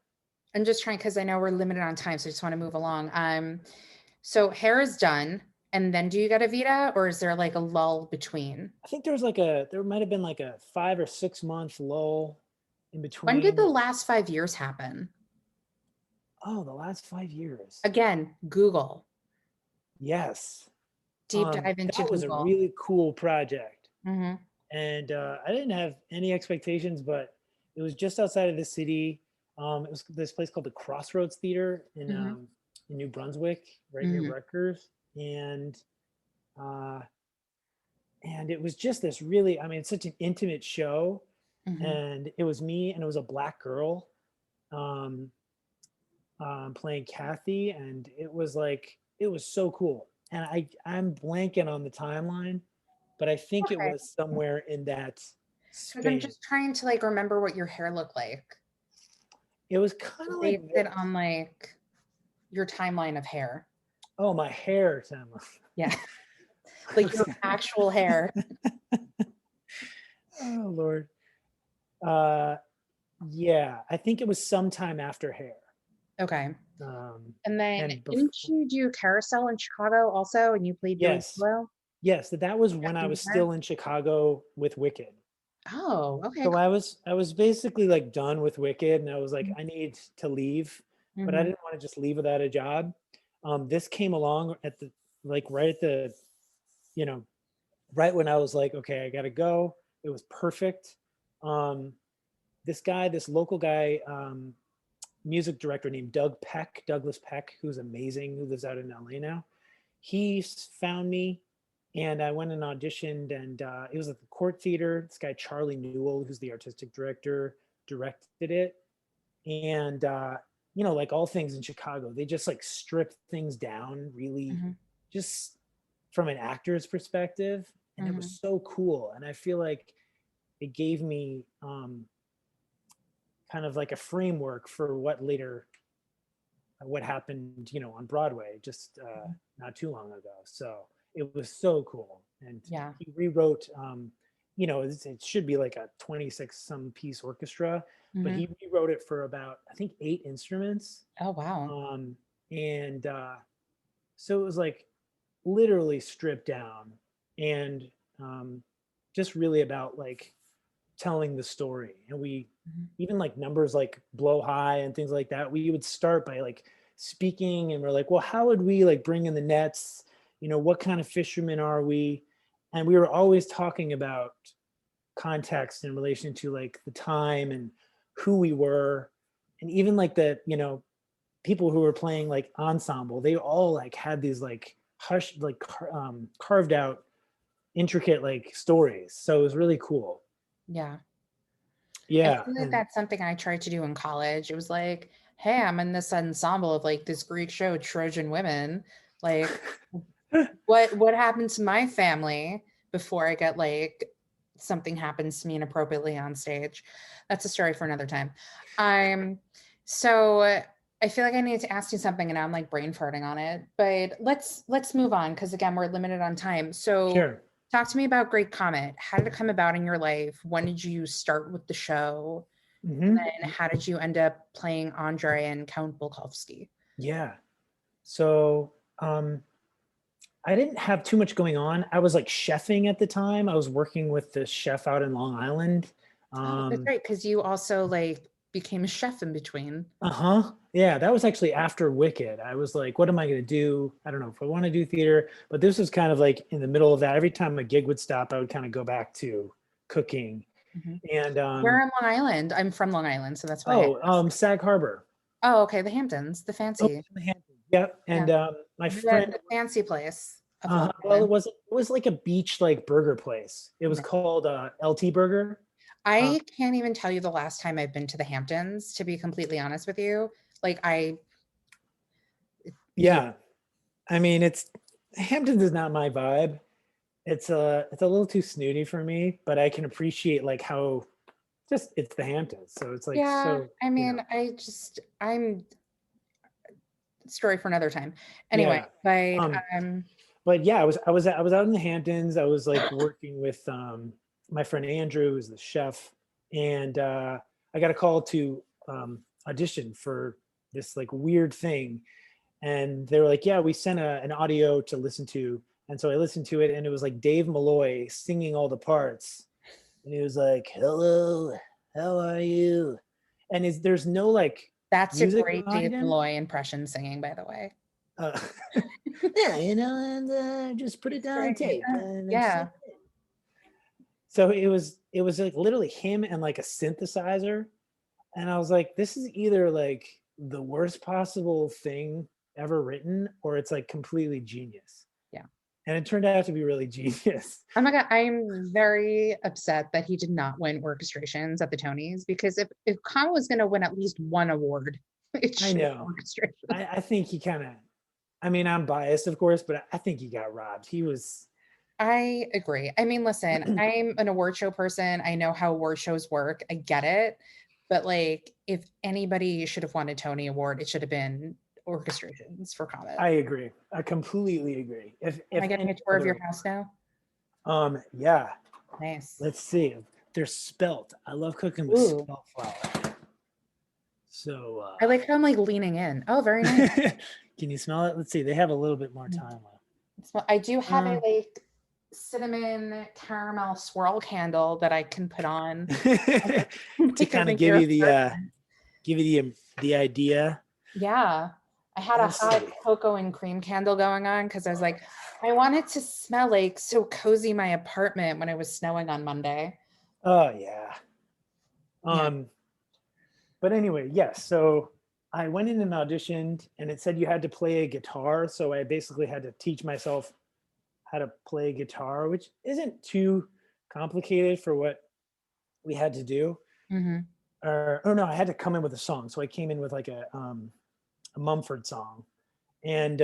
I'm just trying because I know we're limited on time, so I just want to move along. So hair is done, and then do you get a Vita, or is there like a lull between? I think there might have been like a 5 or 6 month lull in When did the between. last 5 years happen? Oh, the last 5 years. Again, Google. Yes. Deep dive into That was a Google. really cool project. Hmm. And I didn't have any expectations, but it was just outside of the city. It was this place called the Crossroads Theater Hmm. in New Brunswick, right near Hmm. Rutgers, uh, and it was just this really, I mean, it's such an intimate show, Hmm. and it was me and it was a black girl um, playing Kathy, and it was so cool. And I'm blanking on the timeline, but I think it Okay. was somewhere in that Because I'm span. just trying to like remember what your hair looked like. It was kind of like Base it this. on like your timeline of hair. Oh, my hair, Tamara. Yeah. Like your actual hair. Oh Lord. Uh, yeah, I think it was sometime after hair. Okay. Um, And then and didn't you do Carousel in Chicago also? And you played Billy yes, Willow? yes, that was when I Justin was Bieber? still in Chicago with Wicked. Oh, okay, So I was basically like done with Wicked, and I was like, cool. I need to leave, but I Hmm. didn't want to just leave without a job. This came along at the like right at the you know right when I was like, okay, I gotta go. It was perfect. Um, this local guy, music director named Douglas Peck, who's amazing, who lives out in LA now. He found me, and I went and auditioned, and it was at the Court Theater. This guy Charlie Newell, who's the artistic director, directed it, and like all things in Chicago, they just like strip things down really, Hmm. just from an actor's perspective, and it was Hmm. so cool. And I feel like it gave me kind of like a framework for what happened, on Broadway just not too long ago. So it was so cool. And Yeah. he rewrote, it should be like a 26 some piece orchestra, but Hmm. he rewrote it for about, I think, 8 instruments. Oh, wow. Um, and so it was like literally stripped down and just really about like telling the story. And we Mhm. even like numbers like Blow High and things like that, we would start by like speaking, and we're like, well, how would we like bring in the nets, what kind of fishermen are we? And we were always talking about context in relation to like the time and who we were. And even like the people who were playing like ensemble, they all like had these like hush like carved out intricate like stories, so it was really cool. Yeah. I Yeah. feel like And that's something I tried to do in college. It was like, hey, I'm in this ensemble of like this Greek show, Trojan Women. Like, what happened to my family before I get like something happens to me inappropriately on stage? That's a story for another time. So I feel like I need to ask you something and now I'm like brain farting on it, but let's move on because again, we're limited on time. So Sure. talk to me about Great Comet. How did it come about in your life? When did you start with the show? And Hmm. then how did you end up playing Andre and Count Bolkowski? Yeah. So I didn't have too much going on. I was like chefing at the time. I was working with the chef out in Long Island. Oh, that's Um, great because you also like became a chef in between. uh-huh. Yeah, that was actually after Wicked. I was like, what am I going to do? I don't know if I want to do theater, but this was kind of like in the middle of that. Every time a gig would stop, I would kind of go back to cooking. Mhm. And Where in Long Island? I'm from Long Island, so that's why I asked. Sag Harbor. Oh, okay, the Hamptons, the Oh, fancy. in the Hamptons. Yep. Yeah, And my friend, the fancy place of Long well, Island. it was like a beach like burger place. It was Yeah. called LT Burger. Uh, I can't even tell you the last time I've been to the Hamptons, to be completely honest with you. Like yeah, yeah. I mean, it's Hamptons is not my vibe. It's a little too snooty for me, but I can appreciate like how just it's the Hamptons. So it's like yeah. so, I you know. mean, I'm story for another time. Anyway, Yeah. but Um, but yeah, I was out in the Hamptons. I was like working with my friend Andrew, who's the chef, and I got a call to audition for this like weird thing, and they were like, "Yeah, we sent an audio to listen to," and so I listened to it, and it was like Dave Malloy singing all the parts, and he was like, "Hello, how are you?" And there's no like that's a music great behind Dave him. Malloy impression singing, by the way. Uh, yeah, and just put it down on Great. tape, and then Yeah. so it was like literally him and like a synthesizer, and I was like, this is either like the worst possible thing ever written, or it's like completely genius. Yeah. And it turned out to be really genius. Oh my God, I'm very upset that he did not win orchestrations at the Tonys because if Khan was going to win at least one award, it I should be know. orchestration. I think he kind of. I mean, I'm biased, of course, but I think he got robbed. He was. I agree. I mean, listen, I'm an award show person. I know how award shows work. I get it. But like, if anybody should have won a Tony Award, it should have been orchestrations for Comet. I agree. I completely agree. Am If I getting any a tour of your other, house now? yeah. Nice. Let's see. They're spelt. I love cooking with Ooh, spelt flour. So, I like how I'm like leaning in. Oh, very nice. can you smell it? Let's see. They have a little bit more time I do have a left. like cinnamon caramel swirl candle that I can put on. To Like, I kind of think you're a person. give you the idea. Yeah. I had a Let's hot see. cocoa and cream candle going on because I was like, I wanted to smell like so cozy my apartment when it was snowing on Monday. Oh yeah. Yeah. Um, but anyway, yes. So I went in and auditioned, and it said you had to play a guitar. So I basically had to teach myself how to play guitar, which isn't too complicated for what we had to do. Hmm. Or oh no, I had to come in with a song. So I came in with like a Mumford song, and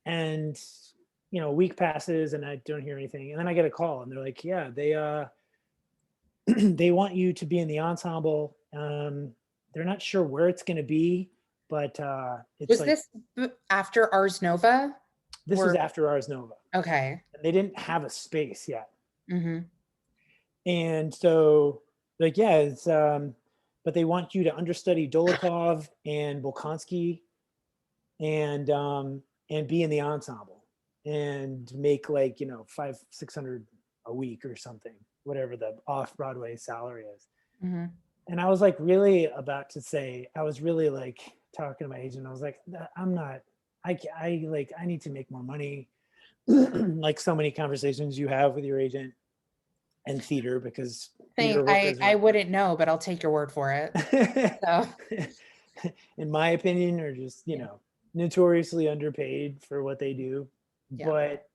and a week passes and I don't hear anything, and then I get a call and they're like, yeah, they they want you to be in the ensemble. They're not sure where it's going to be, but it's Was like this after Ars Nova? this was Or after Ars Nova, okay. and they didn't have a space yet, Hmm. and so like yeah, it's but they want you to understudy Dolokhov and Bolkonsky and be in the ensemble and make like 500-600 a week or something, whatever the off Broadway salary is. Hmm. And I was like really about to say, I was really like talking to my agent. I was like, I'm not, I need to make more money. Like so many conversations you have with your agent and theater, because theater workers I are, wouldn't know, but I'll take your word for it. So in my opinion, are just, yeah. notoriously underpaid for what they do. Yeah. But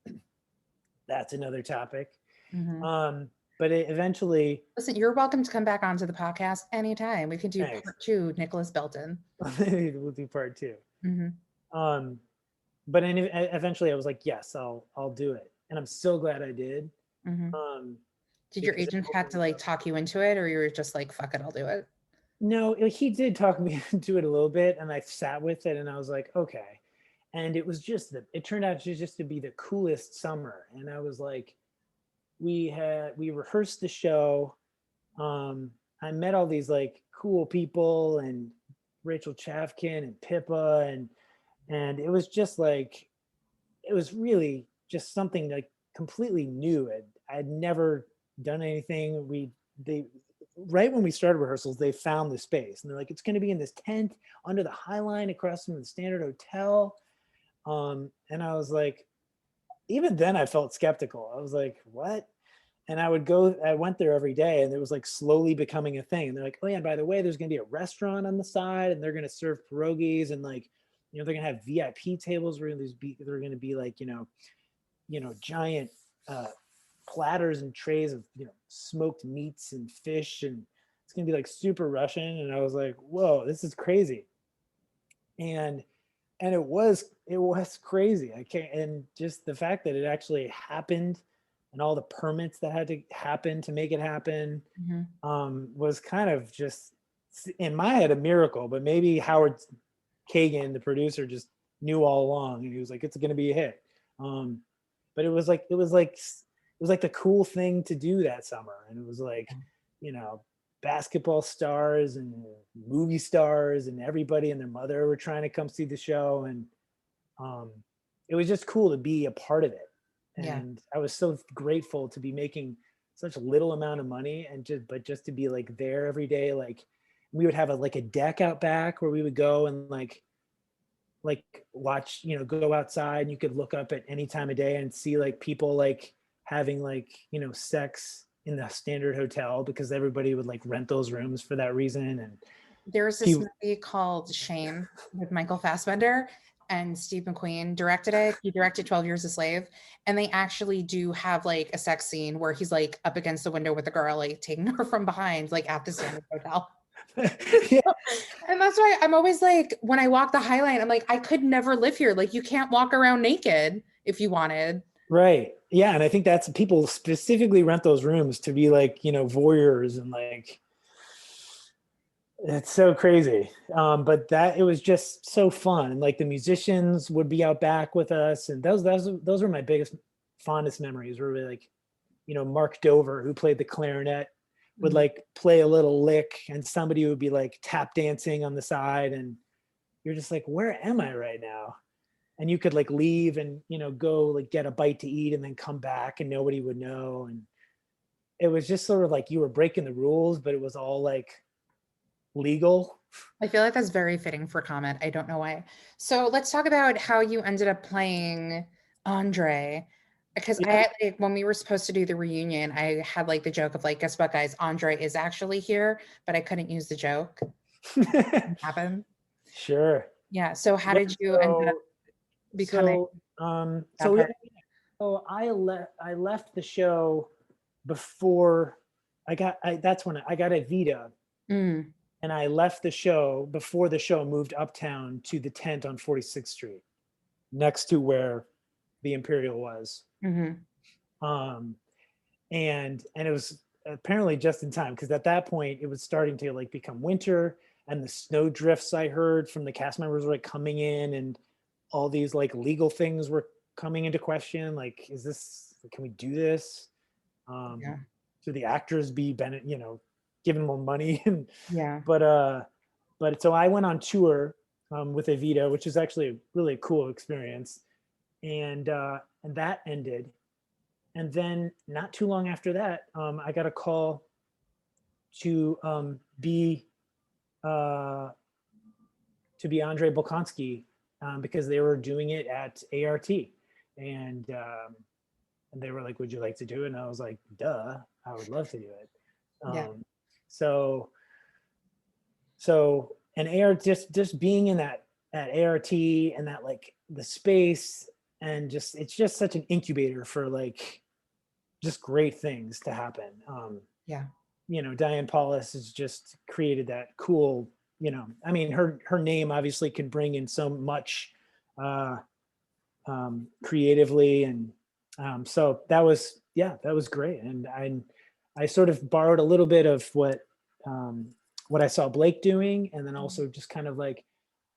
that's another topic. Hmm. But eventually, Listen, you're welcome to come back onto the podcast anytime. We can do thanks. part two, Nicholas Belton. We'll do part two. Hmm. Um, but eventually, I was like, yes, I'll do it, and I'm so glad I did. Hmm. Um, Did your because it agent have to opened like up. talk you into it, or you were just like, fuck it, I'll do it? No, he did talk me into it a little bit, and I sat with it, and I was like, okay. And it was just it turned out just to be the coolest summer. And I was like, we rehearsed the show. I met all these like cool people and Rachel Chavkin and Pippa, and it was just like, it was really just something like completely new. I'd never done anything. They right when we started rehearsals, they found the space and they're like, it's going to be in this tent under the High Line across from the Standard Hotel. And I was like, even then I felt skeptical. I was like, what? And I went there every day, and it was like slowly becoming a thing. And they're like, oh yeah, and by the way, there's going to be a restaurant on the side, and they're going to serve pierogies, and like, they're going to have VIP tables where they're going to be like, giant platters and trays of, smoked meats and fish, and it's going to be like super Russian. And I was like, whoa, this is crazy. And it was crazy. I can't, and just the fact that it actually happened, and all the permits that had to happen to make it happen, was kind of just, in my head, a miracle. But maybe Howard Kagan, the producer, just knew all along, and he was like, it's going to be a hit. But it was like the cool thing to do that summer. And it was like, basketball stars and movie stars and everybody and their mother were trying to come see the show. And it was just cool to be a part of it. And I was so grateful to be making such a little amount of money, and just to be like there every day. Like, we would have a deck out back where we would go and like watch, go outside, and you could look up at any time of day and see like people like having like, sex in the Standard Hotel, because everybody would like rent those rooms for that reason. And There's this movie called Shame with Michael Fassbender, and Steve McQueen directed it. He directed 12 Years a Slave. And they actually do have like a sex scene where he's like up against the window with a girl, like taking her from behind, like at the Standard Hotel. Yeah. And that's why I'm always like, when I walk the High Line, I'm like, I could never live here. Like, you can't walk around naked if you wanted. Right. Yeah. And I think that's, people specifically rent those rooms to be like, voyeurs, and like, it's so crazy. But it was just so fun. And like the musicians would be out back with us. And those were my biggest, fondest memories, were really like, Mark Dover, who played the clarinet, would like play a little lick, and somebody would be like tap dancing on the side. And you're just like, where am I right now? And you could like leave and, go like get a bite to eat and then come back, and nobody would know. And it was just sort of like you were breaking the rules, but it was all like legal. I feel like that's very fitting for comment. I don't know why. So let's talk about how you ended up playing Andre. Because I had, like, when we were supposed to do the reunion, I had like the joke of like, guess what, guys, Andre is actually here, but I couldn't use the joke. It happened. Sure. Yeah. So how did you end up becoming? So I left the show before that's when I got a Vita. And I left the show before the show moved uptown to the tent on 46th Street, next to where the Imperial was. And it was apparently just in time, because at that point it was starting to like become winter, and the snow drifts, I heard from the cast members, were like coming in, and all these like legal things were coming into question. Like, can we do this? Should the actors be given more money? And but so I went on tour with Evita, which is actually a really cool experience. And that ended. And then not too long after that, I got a call to be Andre Bolkonsky, because they were doing it at ART. And they were like, would you like to do it? And I was like, duh, I would love to do it. And ART, just being in that at ART, and that like the space, and it's just such an incubator for like just great things to happen. Diane Paulus has just created that cool, I mean, her name obviously can bring in so much creatively. And so that was great. And I sort of borrowed a little bit of what what I saw Blake doing, and then also just kind of like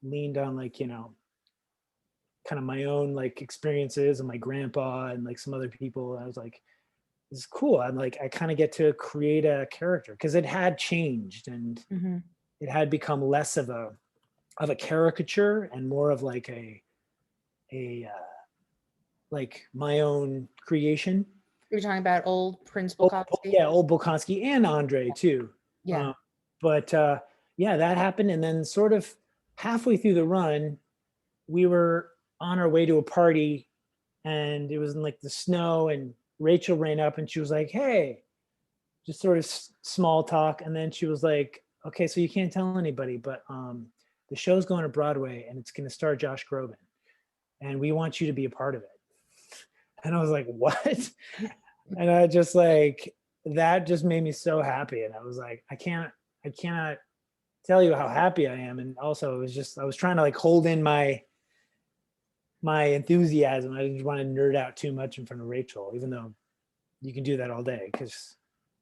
leaned on like, kind of my own like experiences and my grandpa and like some other people. And I was like, this is cool. I'm like, I kind of get to create a character because it had changed and Mm-hmm. it had become less of a caricature and more of like a like my own creation. You're talking about old Prince Bukowski? Yeah, old Bolkonski and Andre too. Yeah. Uh, but yeah, that happened, and then sort of halfway through the run, we were on our way to a party, and it was in like the snow, and Rachel ran up and she was like, "Hey," just sort of small talk, and then she was like, "Okay, so you can't tell anybody, but the show's going to Broadway, and it's going to star Josh Groban, and we want you to be a part of it." And I was like, "What?" And I just like that just made me so happy, and I was like, I cannot tell you how happy I am. And also it was just I was trying to like hold in my enthusiasm. I didn't want to nerd out too much in front of Rachel, even though you can do that all day because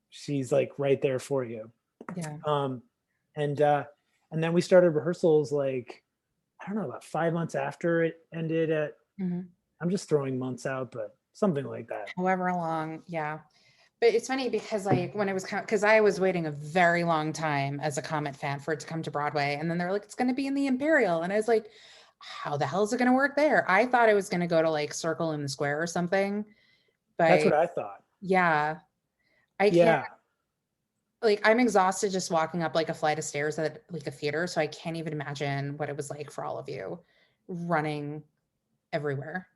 she's like right there for you. Yeah. And then we started rehearsals like I don't know, about 5 months after it ended at Mm-hmm. I'm just throwing months out, but something like that. However long. Yeah. But it's funny because like when it was because I was waiting a very long time as a Comet fan for it to come to Broadway, and then they're like, it's going to be in the Imperial, and I was like, how the hell is it going to work there? I thought it was going to go to like Circle in the Square or something, That's but what I thought. yeah, I can't. Yeah. Like I'm exhausted just walking up like a flight of stairs at like a theater, so I can't even imagine what it was like for all of you running everywhere.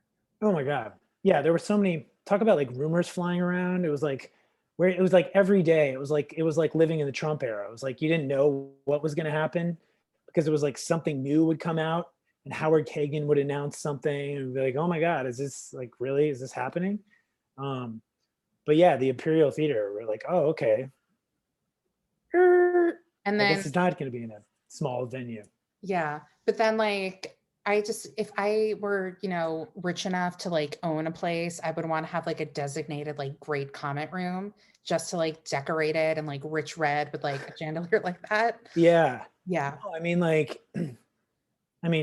Oh my God. Yeah, there were so many talk about like rumors flying around. It was like where it was like every day. It was like living in the Trump era. It was like you didn't know what was going to happen because it was like something new would come out and Howard Kagan would announce something and be like, "Oh my God, is this like really is this happening?" Um, but yeah, the Imperial Theater, we're like, "Oh, okay. And I then guess it's not going to be in a small venue." yeah, but then like I just if I were, rich enough to like own a place, I would want to have like a designated like great Comet room just to like decorate it and like rich red with like a chandelier like that. Yeah. Yeah. No, I mean like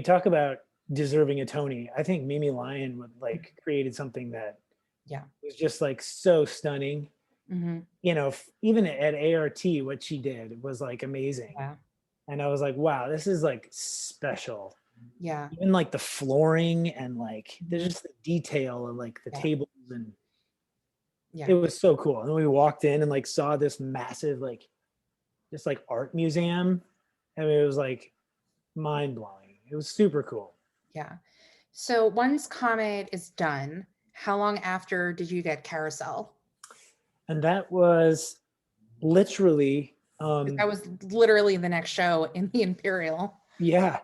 talk about deserving a Tony. I think Mimi Lyon would like created something that Yeah. was just like so stunning. Hmm. Even at ART, what she did was like amazing. Yeah. And I was like, wow, this is like special. Yeah. Even like the flooring and like there's Mhm. just the detail of like the Yeah. tables and it Yeah. was so cool. And then we walked in and like saw this massive like just like art museum. I mean, it was like mind blowing. It was super cool. Yeah. So once Comet is done, how long after did you get Carousel? And that was literally That was literally the next show in the Imperial. yeah.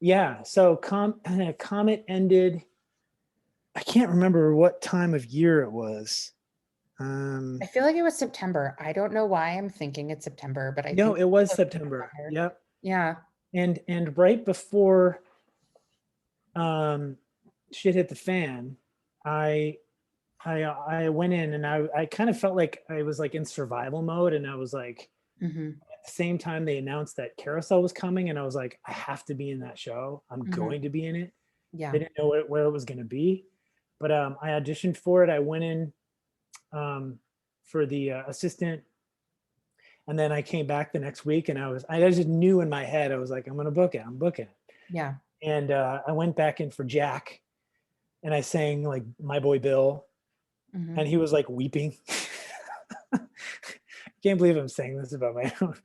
Yeah. So Comet ended. I can't remember what time of year it was. I feel like it was September. I don't know why I'm thinking it's September, but I No, think it was it's September. September. Yep. Yeah. And right before um shit hit the fan, I I went in and I kind of felt like I was like in survival mode and I was like Hmm. at the same time they announced that Carousel was coming and I was like I have to be in that show. I'm Hmm. going to be in it. Yeah. They didn't know where it was going to be, but I auditioned for it. I went in for the assistant, and then I came back the next week, and I just knew in my head I was like, I'm going to book it. I'm booking it. Yeah. And I went back in for Jack, and I sang like My Boy Bill, Hmm. and he was like weeping. Can't believe I'm saying this about my own,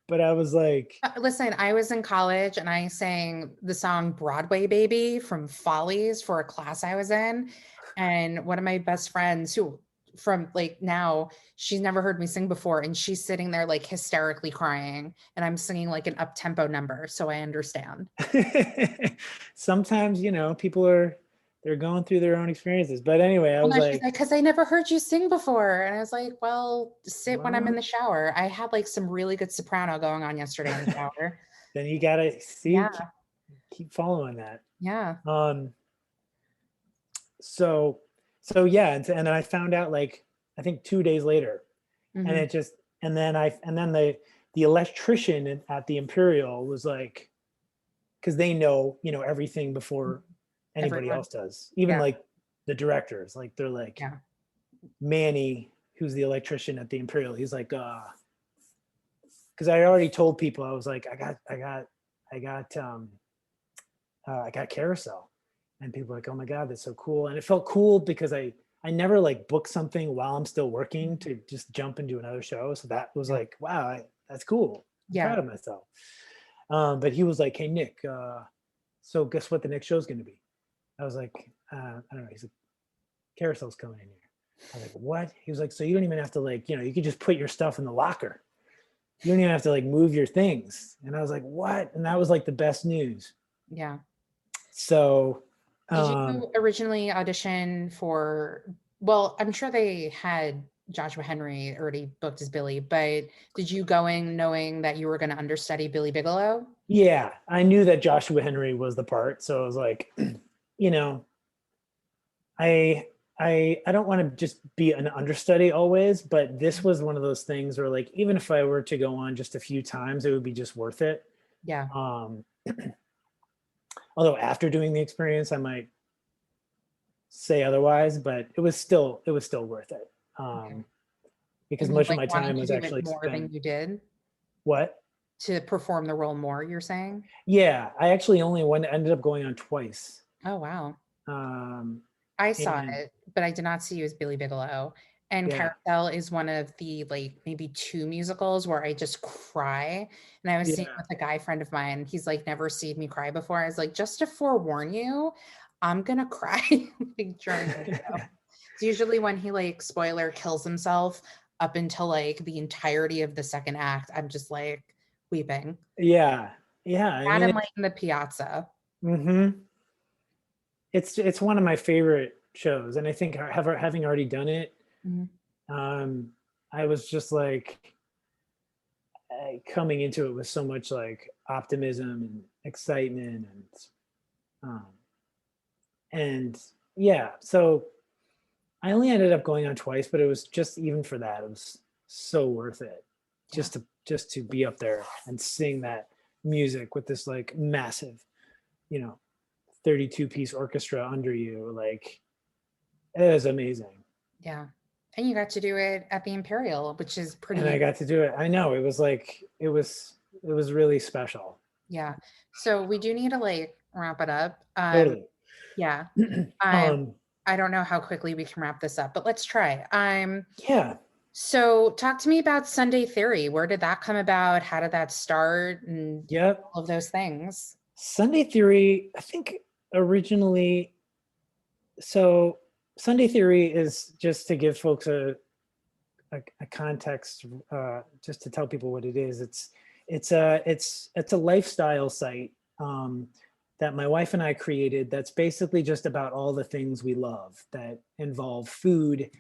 but I was like, Listen, I was in college and I sang the song Broadway Baby from Follies for a class I was in. And one of my best friends, who from like now, she's never heard me sing before. And she's sitting there like hysterically crying. And I'm singing like an up tempo number. So I understand. sometimes people they're going through their own experiences. But anyway, I Well, was no, she's like, like, because I never heard you sing before. And I was like, well, sit when I'm in well, the shower. I had like some really good soprano going on yesterday in the shower. then you gotta see Yeah. keep following that. Yeah. Um, so yeah, and then I found out like I think 2 days later, and Hmm. it just and then the electrician at the Imperial was like, because they know, everything before anybody Everyone. else does. Even Yeah. like the directors, like they're like, Yeah. Manny, who's the electrician at the Imperial, he's like, because I already told people, I was like, I got Carousel, and people were like, oh my God, that's so cool. And it felt cool because I never like booked something while I'm still working to just jump into another show. So that was Yeah. like, wow, that's cool. I'm Yeah. proud of myself. But he was like, hey, Nick, so guess what the next show's going to be? I was like, I don't know. He's like, Carousel's coming in here. I was like, what? He was like, so you don't even have to like, you could just put your stuff in the locker. You don't even have to like move your things. And I was like, what? And that was like the best news. Yeah. So, Did you originally audition for, well, I'm sure they had Joshua Henry already booked as Billy, but did you go in knowing that you were going to understudy Billy Bigelow? yeah, I knew that Joshua Henry was the part. So I was like, you know, I I don't want to just be an understudy always, but this was one of those things where like even if I were to go on just a few times, it would be just worth it. Yeah. Um, although after doing the experience, I might say otherwise, but it was still worth it. Okay. Because And you much of like my wanted time to was do it actually more than spent. you did What? to perform the role more, you're saying? Yeah, I actually only ended up going on twice. Oh, wow. Um, I saw and it, but I did not see you as Billy Bigelow. And yeah, Carousel is one of the like maybe two musicals where I just cry. And I was seeing yeah, with a guy friend of mine, he's like never seen me cry before. I was like, just to forewarn you, I'm gonna cry like during the show. It's usually when he like spoiler kills himself up until like the entirety of the second act. I'm just like weeping. yeah, yeah. I That mean, and like in the piazza. hmm it's one of my favorite shows, and I think having already done it, Mhm. um, I was just like coming into it with so much like optimism and excitement um, and yeah. So I only ended up going on twice, but it was just even for that, it was so worth it. Yeah. Just to be up there and sing that music with this like massive, you know, 32-piece orchestra under you. Like it was amazing. Yeah. And you got to do it at the Imperial, which is And I pretty, got to do it. I know it was like it was really special. yeah. So we do need to like wrap it up. Totally. Yeah. Um, um I don't know how quickly we can wrap this up, but let's try. yeah. So talk to me about Sunday Theory. Where did that come about? How did that start? And Yep. all of those things. Sunday Theory, I think originally, so Sunday Theory is just to give folks a context, just to tell people what it is. It's a lifestyle site that my wife and I created. That's basically just about all the things we love that involve food,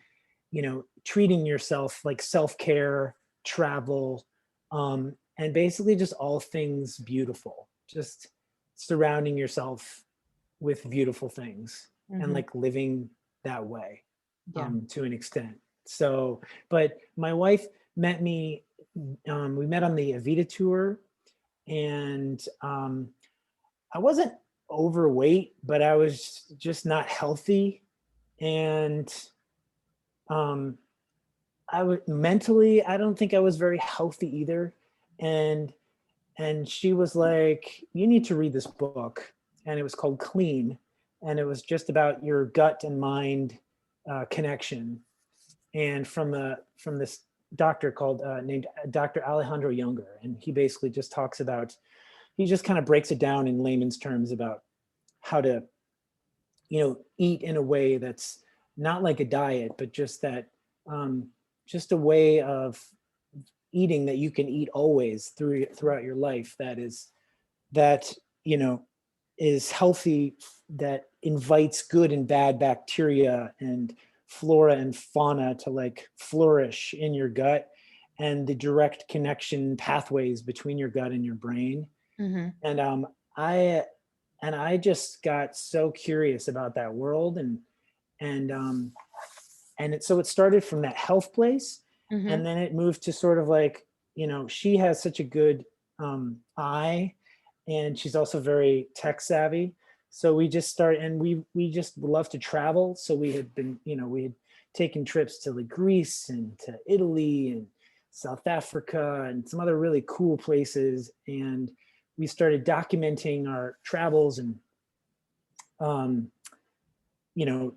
treating yourself, like self-care, travel, and basically just all things beautiful. Just surrounding yourself with beautiful things and Mhm. like living that way Yeah. to an extent. So, but my wife met me, we met on the Avita tour, and I wasn't overweight, but I was just not healthy. And um, I would mentally, I don't think I was very healthy either. And she was like, you need to read this book. And it was called Clean. And it was just about your gut and mind connection. And from this doctor called named Dr. Alejandro Younger. And he basically just talks about, he just kind of breaks it down in layman's terms about how to, eat in a way that's not like a diet, but just that, um, just a way of eating that you can eat always throughout your life, that you know is healthy, that invites good and bad bacteria and flora and fauna to like flourish in your gut, and the direct connection pathways between your gut and your brain. Mhm. And I I just got so curious about that world, and so it started from that health place, Mhm. and then it moved to sort of like she has such a good eye, and she's also very tech savvy. So we just started, and we just love to travel. So we had been, we had taken trips to like Greece and to Italy and South Africa and some other really cool places. And we started documenting our travels and, you know,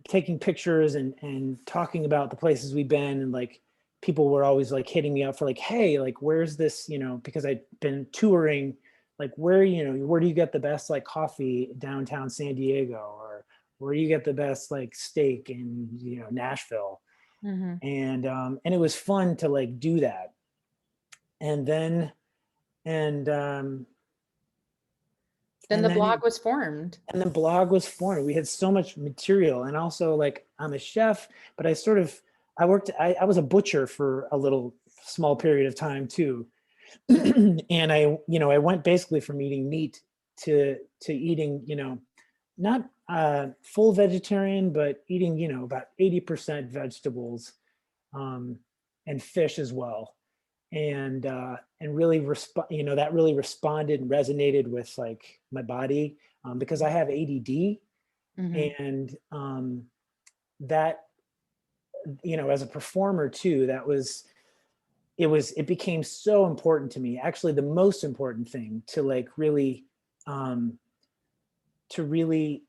taking pictures and talking about the places we've been. And like, people were always like hitting me up for like, hey, like, where's this, because I'd been touring, like, where do you get the best like coffee downtown San Diego, or where do you get the best like steak in, Nashville. Mm-hmm. And it was fun to like do that. And then, and, Then and the then, blog was formed. and the blog was formed. We had so much material. And also like, I'm a chef, but I was a butcher for a little small period of time too. And I went basically from eating meat to eating, not full vegetarian, but eating, about 80% vegetables, and fish as well. And really that really responded and resonated with like my body, because I have ADD. Mm-hmm. And that, as a performer too, it became so important to me, actually the most important thing, to like really to really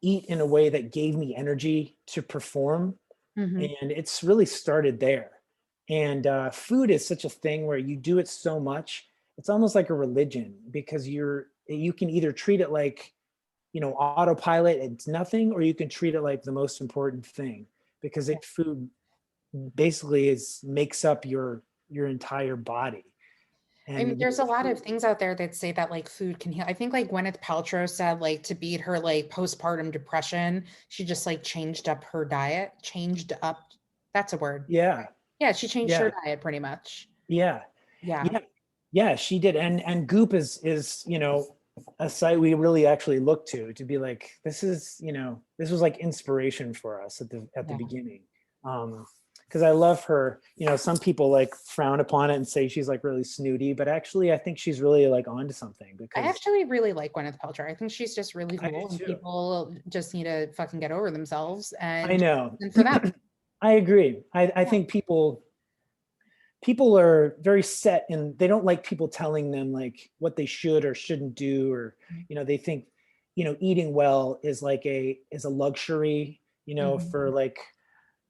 eat in a way that gave me energy to perform. Mm-hmm. And it's really started there. And food is such a thing where you do it so much, it's almost like a religion, because you can either treat it like autopilot, it's nothing, or you can treat it like the most important thing, because food basically makes up your entire body. I mean, And there's a lot of things out there that say that like food can heal. I think like Gwyneth Paltrow said like to beat her like postpartum depression, she just like changed up her diet, changed up. That's a word. yeah, Yeah, she changed her yeah, diet pretty much. yeah, Yeah. yeah, yeah, she did. And Goop is a site we really actually look to be like, this was like inspiration for us at the Yeah. beginning. Because I love her. Some people like frown upon it and say she's like really snooty, but actually I think she's really like onto something, I because actually really like Gwyneth Paltrow. I think she's just really I do cool and too. people just need to fucking get over themselves I and know. for them. I agree. I Yeah. think people are very set, and they don't like people telling them like what they should or shouldn't do, or they think eating well is a luxury, Mhm. for like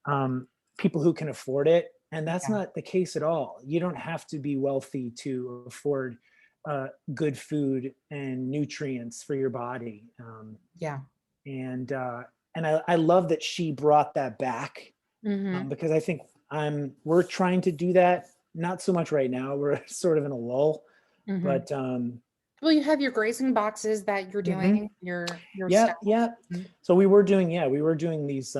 um people who can afford it. And that's Yeah. not the case at all. You don't have to be wealthy to afford good food and nutrients for your body. Yeah. And I love that she brought that back, Hmm. because I think we're trying to do that. Not so much right now. We're sort of in a lull, Hmm. but Well, you have your grazing boxes that you're mhm. doing, your Yeah, stuff. yeah. So we were doing these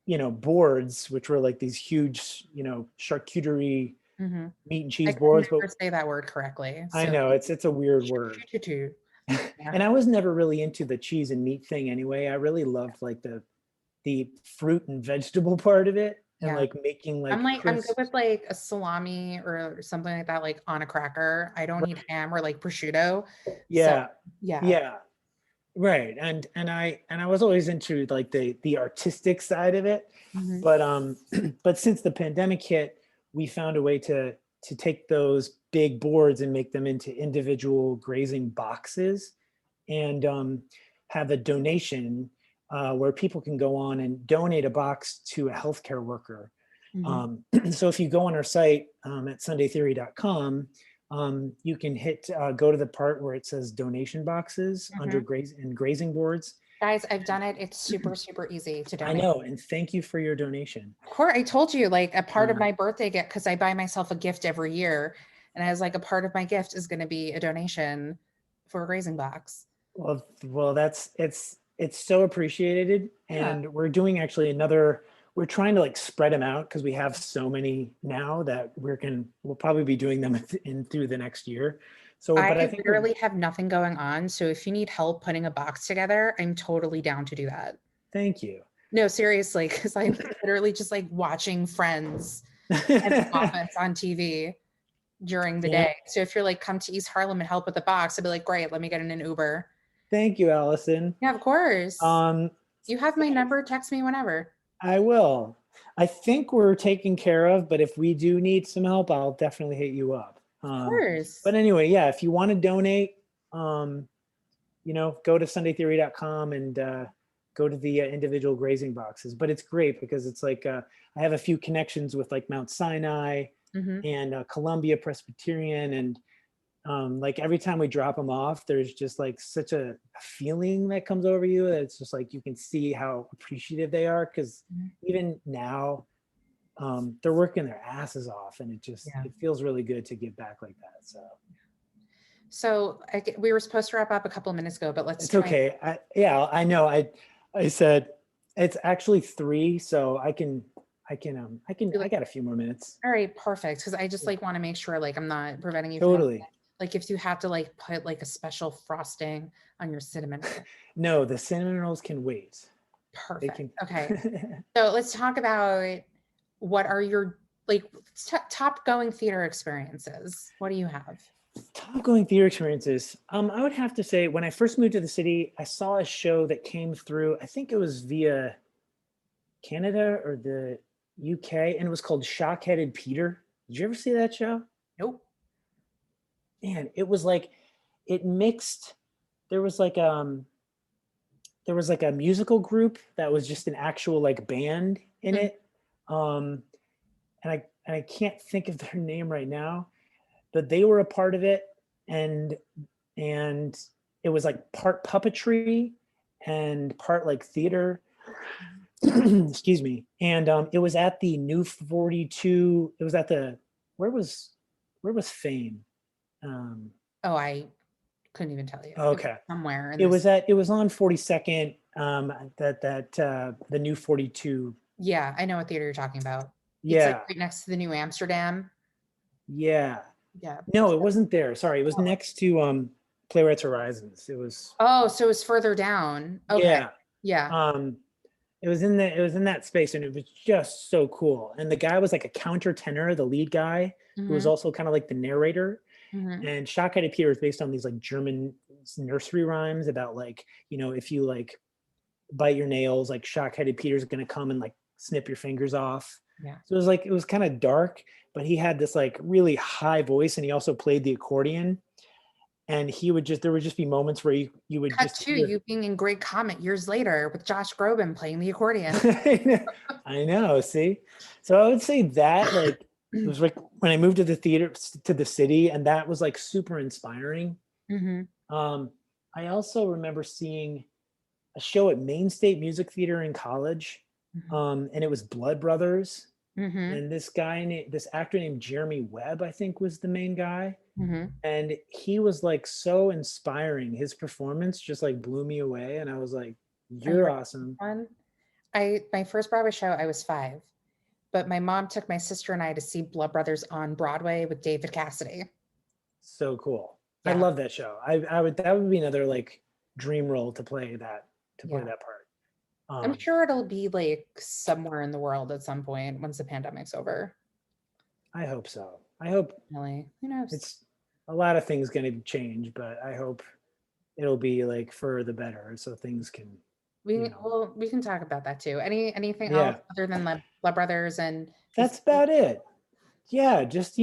boards, which were like these huge charcuterie Mm-hmm. meat and I cheese can boards. But never say that word correctly. I So, know it's a weird word. yeah. And I was never really into the cheese and meat thing anyway. I really loved like the fruit and vegetable part of it, and Yeah. like making like I'm good crisps. with like a salami or something like that, like on a cracker. I don't need ham or like prosciutto. So, Yeah, yeah. yeah, right. And I was always into like the artistic side of it. Hmm. But but since the pandemic hit, we found a way to take those big boards and make them into individual grazing boxes, and have a donation, where people can go on and donate a box to a healthcare worker. Hmm. So if you go on our site, at sundaytheory.com, you can go to the part where it says donation boxes under Hmm. grazing boards. Guys, I've done it. It's super, super easy to I donate. know, and thank you for your donation. Of course, I told you, like a part of Um, my birthday gift, because I buy myself a gift every year. And I was like, a part of my gift is going to be a donation for a grazing box. well, it's so appreciated, Yeah. and we're doing actually another. We're trying to like spread them out, because we have so many now that we'll probably be doing them in through the next year. So, but I I think literally have nothing going on. So if you need help putting a box together, I'm totally down to do that. thank you. No, seriously, because I'm literally just like watching friends. and The Office on TV during the Yeah. day. So if you're like, come to East Harlem and help with the box, I'd be like, great, let me get in an Uber. Thank you, Allison. Yeah, of course. Um, You have my number. Text me whenever. I will. I think we're taken care of, but if we do need some help, I'll definitely hit you up. Of course. But anyway, yeah, if you want to donate, go to sundaytheory.com and go to the individual grazing boxes. But it's great because it's like I have a few connections with like Mount Sinai and Columbia Presbyterian, and like every time we drop them off, there's just like such a feeling that comes over you. It's just like you can see how appreciative they are, because even now they're working their asses off, and it feels really good to give back like that. So we were supposed to wrap up a couple of minutes ago, but let's. It's okay. I know. I said it's actually 3, so I got a few more minutes. All right, perfect. Because I just like want to make sure like I'm not preventing you. Totally. From, like if you have to like put like a special frosting on your cinnamon roll. No, the cinnamon rolls can wait. Perfect. Okay. So let's talk about what are your like top going theater experiences. What do you have? Top going theater experiences. I would have to say when I first moved to the city, I saw a show that came through. I think it was via Canada or the UK, and it was called Shockheaded Peter. Did you ever see that show? Nope. Man, it was like it mixed. There was like a musical group that was just an actual like band in it, and I can't think of their name right now, but they were a part of it, and it was like part puppetry and part like theater. Excuse me. And it was at the New 42. It was at the where was Fame? I couldn't even tell you. Okay. Somewhere. It was on 42nd. The New 42. Yeah, I know what theater you're talking about. Yeah. It's like right next to the New Amsterdam. Yeah. Yeah. No, it wasn't there. Sorry, it was next to Playwrights Horizons. It was. Oh, so it was further down. Okay. Yeah. Yeah. It was in that space, and it was just so cool. And the guy was like a countertenor, the lead guy, who was also kind of like the narrator. And Shockheaded Peter is based on these like German nursery rhymes about like, if you like bite your nails, like Shockheaded Peter's gonna come and like snip your fingers off. Yeah. So it was kind of dark, but he had this like really high voice, and he also played the accordion. And there would just be moments where you would cut to you being in Great Comet years later with Josh Groban playing the accordion. I know. See, so I would say that like it was like when I moved to the theater to the city, and that was like super inspiring. I also remember seeing a show at Maine State Music Theater in college, and it was Blood Brothers. And this actor named Jeremy Webb, I think, was the main guy. And he was like so inspiring. His performance just like blew me away, and I was like, "You're awesome." My first Broadway show, I was 5, but my mom took my sister and I to see Blood Brothers on Broadway with David Cassidy. So cool! Yeah. I love that show. That would be another like dream role to play that part. I'm sure it'll be like somewhere in the world at some point once the pandemic's over. I hope so. I hope. Really, who knows? It's a lot of things going to change, but I hope it'll be like for the better, so things can. We can talk about that too. Anything else other than Blood Brothers and? That's about it. Yeah, just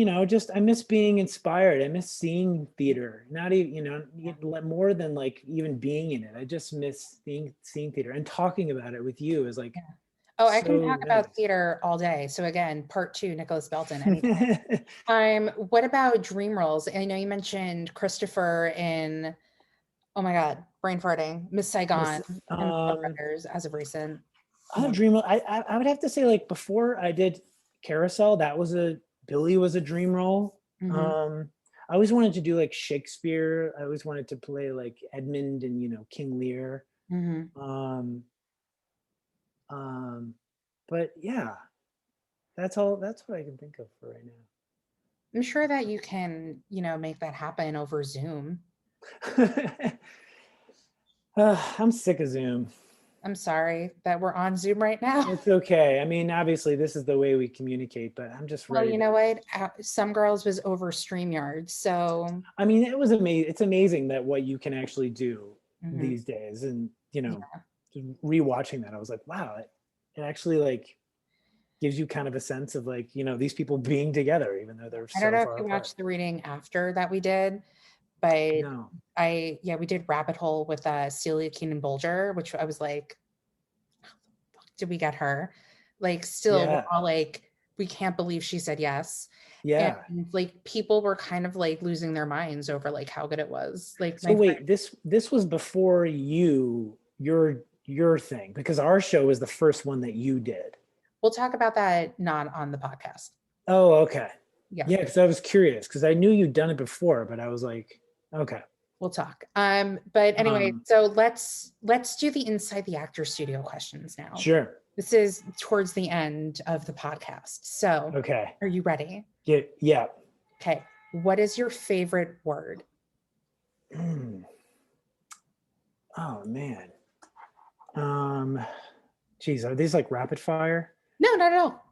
I miss being inspired. I miss seeing theater. Not even more than like even being in it. I just miss seeing theater, and talking about it with you is like. Yeah. Oh, I can talk about theater all day. So again, part 2, Nicholas Belton. What about dream roles? I know you mentioned Christopher in, oh my God, brain farting, Miss Saigon and Blood Brothers as of recent. Dream role. I would have to say like before I did Carousel, Billy was a dream role. I always wanted to do like Shakespeare. I always wanted to play like Edmund and King Lear. But yeah, that's what I can think of for right now. I'm sure that you can, make that happen over Zoom. I'm sick of Zoom. I'm sorry that we're on Zoom right now. It's okay. I mean, obviously this is the way we communicate, but I'm just Well, ready you know what? Some Girls was over StreamYard, so I mean, it was amazing. It's amazing that what you can actually do mhm. these days. And, you know, Yeah. rewatching that, I was like, wow, it actually like gives you kind of a sense of like, you know, these people being together, even though they're I don't so know if far you apart. watched the reading after that we did, but No. yeah, we did Rabbit Hole with Celia Keenan Bolger, which I was like, did we get her? Like, still, we're Yeah. all like, we can't believe she said yes. And Yeah. like people were kind of like losing their minds over like how good it was. Like So my friend, wait, this was before your thing, because our show was the first one that you did. we'll talk about that not on the podcast. Oh, okay. Yeah, Yeah, because I was curious because I knew you'd done it before, but I was like, okay. we'll talk. But anyway, Um, so let's do the inside the actor studio questions now. sure. This is towards the end of the podcast. So Okay. are you ready? Yeah. Okay. What is your favorite word? Mm. Oh man. Um, geez, are these like rapid fire? No, not at all.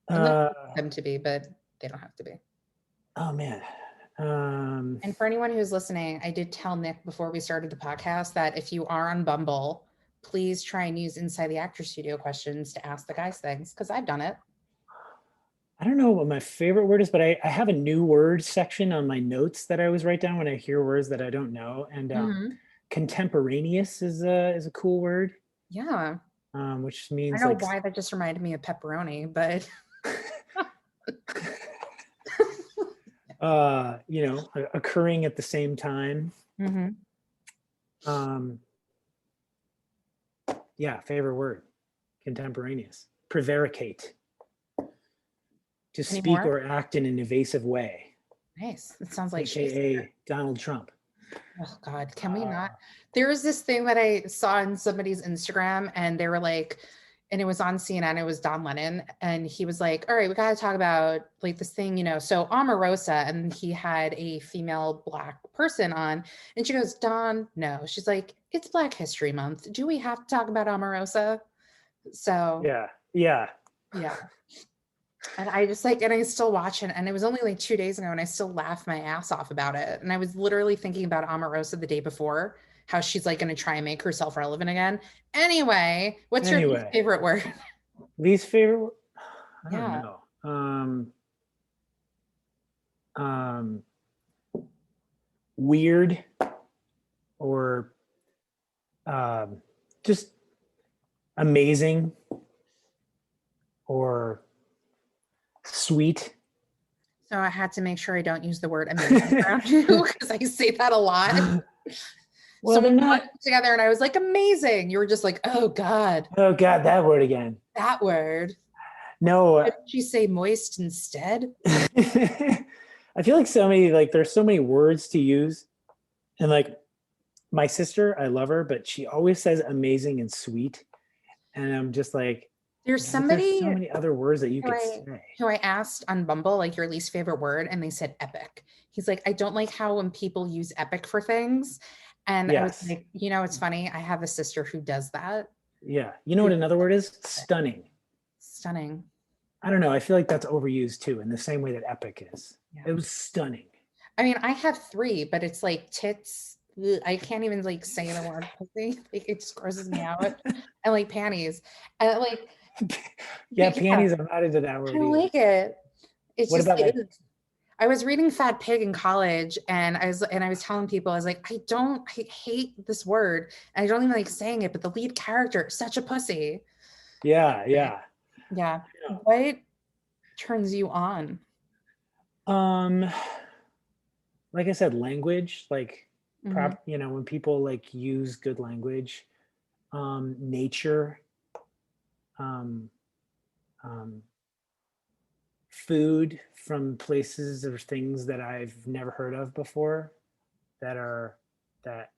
Unless Uh, you want them to be, but they don't have to be. oh man. And for anyone who's listening, I did tell Nick before we started the podcast that if you are on Bumble, please try and use Inside the Actor Studio questions to ask the guys things, because I've done it. I don't know what my favorite word is, but I have a new word section on my notes that I always write down when I hear words that I don't know. And Mhm. contemporaneous is a cool word, Yeah. which I means don't like know why that just reminded me of pepperoni, but you know, occurring at the same time. Mhm. Um, yeah, favorite word, contemporaneous. Prevaricate, to Any speak more? or act in an evasive way, Nice. It sounds like Shakespeare. aka Donald Trump. Oh God, can we not? Uh, There was this thing that I saw on somebody's Instagram, and they were like, and it was on CNN. It was Don Lennon, and he was like, "All right, we got to talk about like this thing, you know." So Omarosa, and he had a female Black person on, and she goes, "Don, no." She's like, "It's Black History Month. Do we have to talk about Omarosa?" So yeah. yeah. And I just like, and I still watch it. And it was only like 2 days ago, and I still laugh my ass off about it. And I was literally thinking about Omarosa the day before, how she's like going to try and make herself relevant again. Anyway, what's your least Anyway, favorite word? least favorite. I don't Yeah. know. Um, weird or just amazing or sweet. So I had to make sure I don't use the word amazing around you, because I say that a lot. Well, So they're when we not. went together and I was like, amazing, you were just like, oh God, Oh God, that word again. that word. No. Did she say moist instead? I feel like there's so many words to use. And like my sister, I love her, but she always says amazing and sweet. And I'm just like, There's there's somebody so many other words that you who could I say. who I asked on Bumble, like your least favorite word, and they said epic. He's like, I don't like how when people use epic for things. And I was Yes. like, you know, it's funny. I have a sister who does that. Yeah. You know Who what another word is? Stunning. Stunning. I don't know. I feel like that's overused too, in the same way that epic is. Yeah. It was stunning. I mean, I have three, but it's like tits. Ugh, I can't even like say the word pussy. Like it just grosses me out. And like panties. And like, Yeah, but yeah, panties. I'm not into that I word don't either. like it. It's What just about like, like, ugh. I was reading Fat Pig in college, and I was telling people, I was like, I hate this word. And I don't even like saying it, but the lead character, such a pussy. yeah, yeah. Yeah. What turns you on? Um, like I said, language, like Mhm. you know, when people like use good language, nature, um, um, food from places or things that I've never heard of before that are that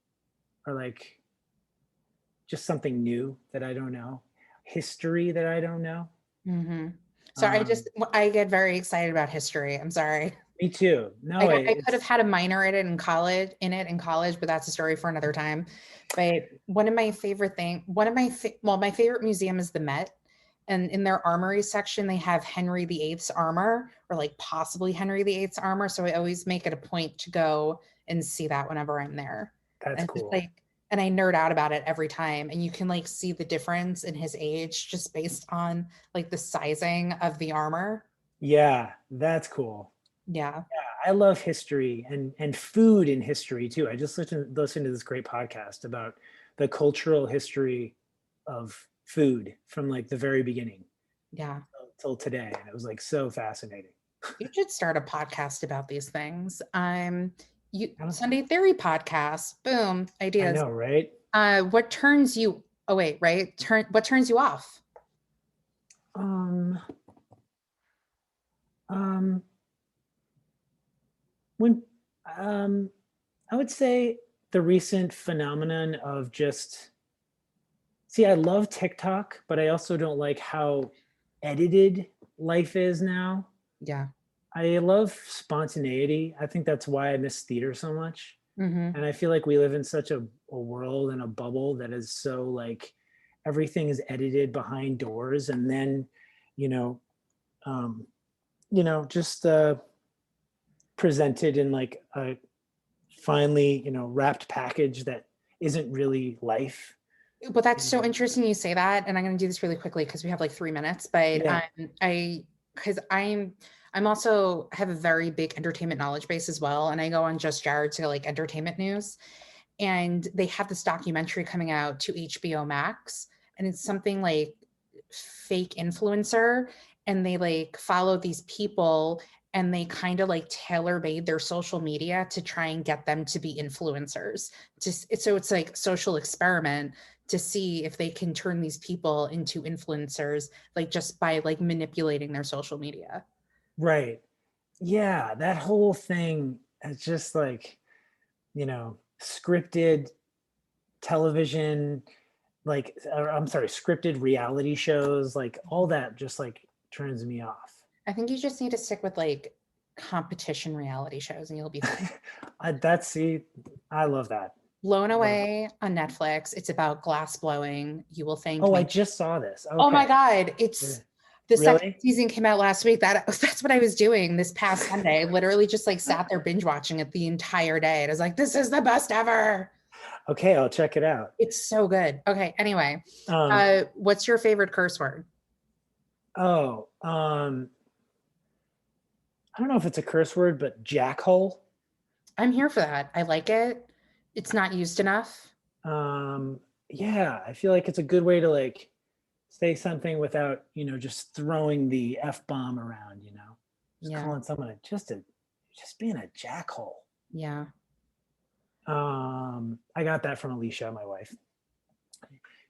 are like just something new that I don't know, history that I don't know. Mhm. So Um, I get very excited about history. I'm sorry. Me too. No, Like I could have it's had a minor in college, but that's a story for another time. But one of my favorite my favorite museum is the Met. And in their armory section, they have Henry VIII's armor, or like possibly Henry VIII's armor. So I always make it a point to go and see that whenever I'm there. that's And it's cool. like, and I nerd out about it every time. And you can like see the difference in his age just based on like the sizing of the armor. Yeah, that's cool. Yeah. I love history and food in history too. I just listened to this great podcast about the cultural history of food from like the very beginning Yeah. till today, and it was like so fascinating. You should start a podcast about these things. You I don't- Sunday Theory podcast. Boom, I ideas. know, right? What turns you? Oh wait, right? What turns you off? Um, um, when I would say the recent phenomenon of just see, I love TikTok, but I also don't like how edited life is now. Yeah. I love spontaneity. I think that's why I miss theater so much. Mm-hmm. And I feel like we live in such a world and a bubble that is so like everything is edited behind doors and then, you know, um, just presented in like a finely, wrapped package that isn't really life. But that's You so know? interesting you say that, and I'm going to do this really quickly because we have like 3 minutes. But Yeah. because I'm also have a very big entertainment knowledge base as well, and I go on Just Jared to like entertainment news, and they have this documentary coming out to HBO Max, and it's something like fake influencer, and they like follow these people and they kind of like tailor made their social media to try and get them to be influencers. Just so it's like social experiment to see if they can turn these people into influencers, like just by like manipulating their social media. Right. Yeah. That whole thing is just like, scripted television, like, I'm sorry, scripted reality shows, like all that just like turns me off. I think you just need to stick with like competition reality shows and you'll be fine. See, I love that. Blown I love it. Away on Netflix. It's about glass blowing. You will thank Oh, I me. just saw this. Oh my Okay. God. Yeah. It's the second Really? season came out last week. That's what I was doing this past Sunday. I literally just like sat there binge watching it the entire day. And I was like, this is the best ever. Okay, I'll check it out. It's so good. Okay. Anyway, Um, what's your favorite curse word? oh, I don't know if it's a curse word, but jackhole. I'm here for that. I like it. It's not used enough. Um, yeah, I feel like it's a good way to like say something without, just throwing the F bomb around, just Yeah. calling someone just being a jackhole. Yeah. I got that from Alicia, my wife.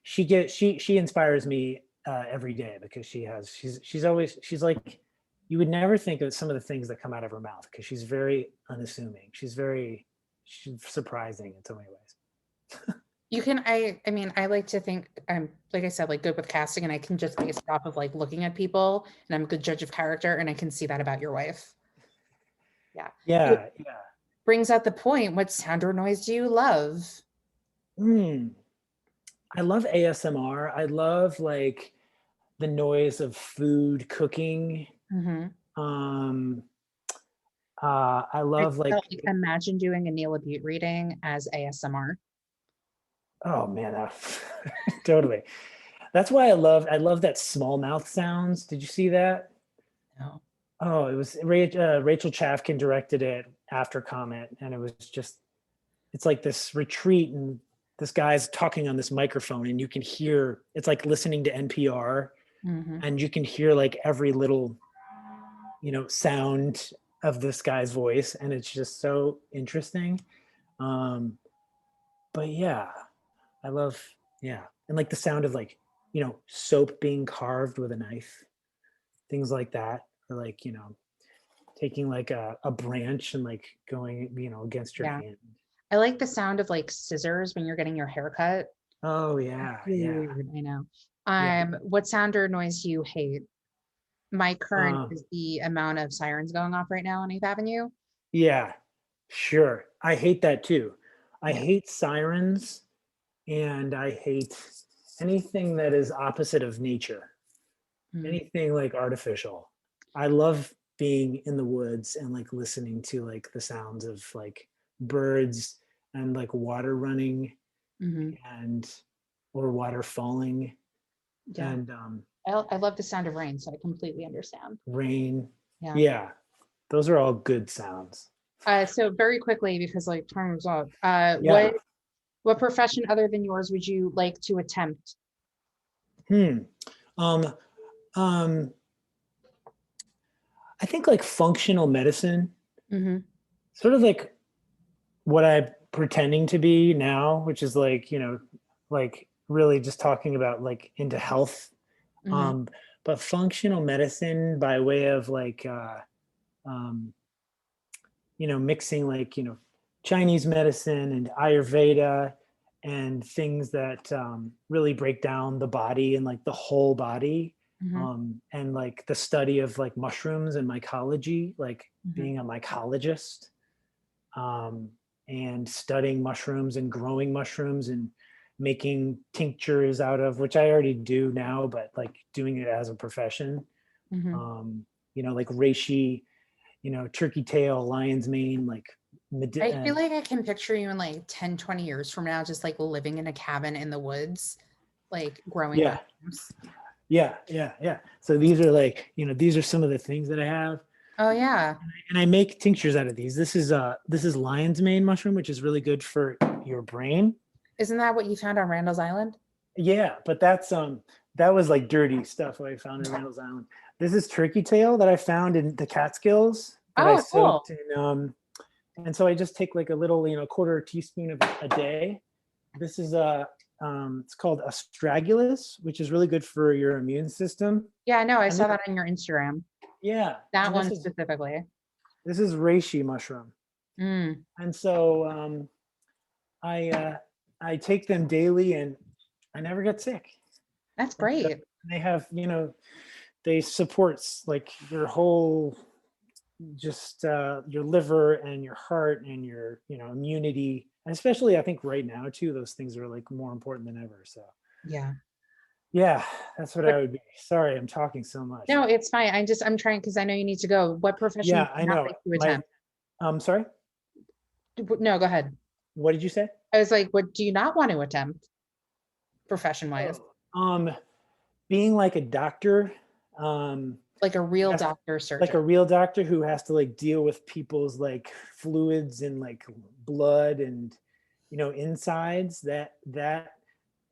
She inspires me every day because she's like, you would never think of some of the things that come out of her mouth because she's very unassuming. She's surprising in so many ways. You can, I mean, I like to think I'm, like I said, like good with casting and I can just base it off of like looking at people and I'm a good judge of character and I can see that about your wife. Yeah. It Yeah, yeah. brings out the point. What sound or noise do you love? Mm. I love ASMR. I love like the noise of food cooking. Mm-hmm. Um, I I love felt like, like imagine doing a Neil Butte reading as ASMR. oh man, totally. That's why I love that small mouth sounds. Did you see that? No. Oh, it was Rachel Chafkin directed it after Comment, and it was just it's like this retreat, and this guy's talking on this microphone, and you can hear it's like listening to NPR, Mm-hmm. and you can hear like every little sound of this guy's voice, and it's just so interesting. Um, but yeah, I love yeah, and like the sound of like soap being carved with a knife, things like that, or like taking like a branch and like going against your Yeah. hand. I like the sound of like scissors when you're getting your hair cut. Oh yeah, Really yeah, weird, I know. yeah. What sound or noise do you hate? my current Uh, is the amount of sirens going off right now on 8th Avenue. yeah, sure. I hate that too. I Yeah. hate sirens and I hate anything that is opposite of nature, Mm. anything like artificial. I love being in the woods and like listening to like the sounds of like birds and like water running Hmm. and or water falling Yeah. and I love the sound of rain, so I completely understand. rain. Yeah. Yeah, those are all good sounds. So very quickly, because like time is up, Yeah. what profession other than yours would you like to attempt? Hmm. Um, um, I think like functional medicine, Hmm. sort of like what I'm pretending to be now, which is like, like really just talking about like into health. Hmm. Um, but functional medicine by way of like um, mixing like, Chinese medicine and Ayurveda and things that really break down the body and like the whole body. Hmm. And like the study of like mushrooms and mycology, like Hmm. being a mycologist, um, and studying mushrooms and growing mushrooms and making tinctures out of, which I already do now, but like doing it as a profession. Hmm. Um, like reishi, turkey tail, lion's mane, like I feel like I can picture you in like 10, 20 years from now, just like living in a cabin in the woods, like growing yeah, mushrooms. yeah. So these are like, these are some of the things that I have. Oh yeah. And I make tinctures out of these. This is lion's mane mushroom, which is really good for your brain. Isn't that what you found on Randall's Island? Yeah, but that was like dirty stuff I found in Randall's Island. This is turkey tail that I found in the Catskills that I Oh, cool. soaked in, and so I just take like a little, quarter teaspoon of a day. This is it's called astragalus, which is really good for your immune system. Yeah, no, I And saw this, that on your Instagram. yeah, That and this one is specifically. this is reishi mushroom, Mm, and so I I take them daily, and I never get sick. that's And so great. they have, they supports like your whole, just your liver and your heart and your, immunity, and especially I think right now too, those things are like more important than ever. So Yeah. yeah, that's what I But would be. Sorry, I'm talking so much. no, it's fine. I'm trying because I know you need to go. What profession Yeah, would I you not know. like to attempt? I'm sorry. No, go ahead. What did you say? I was like, what do you not want to attempt profession wise? Oh, being like a doctor, um, Like a real has to, doctor like surgeon. a real doctor who has to like deal with people's like fluids and like blood and, insides. That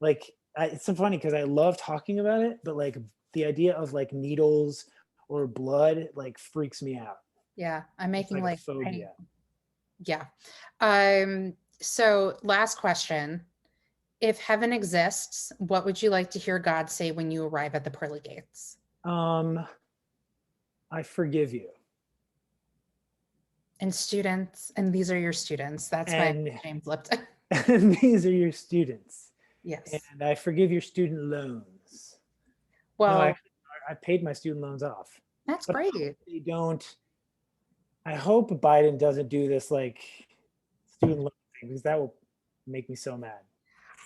like it's so funny because I love talking about it, but like the idea of like needles or blood like freaks me out. Yeah, I'm It's making like a like phobia. yeah. So last question. If heaven exists, what would you like to hear God say when you arrive at the pearly gates? um I forgive you. And students, and these are your students. That's my And James Lipton. and these are your students. Yes. And I forgive your student loans. No, Well, actually, I paid my student loans off. that's But I hope great. they don't. I hope Biden doesn't do this like student loan thing, because that will make me so mad.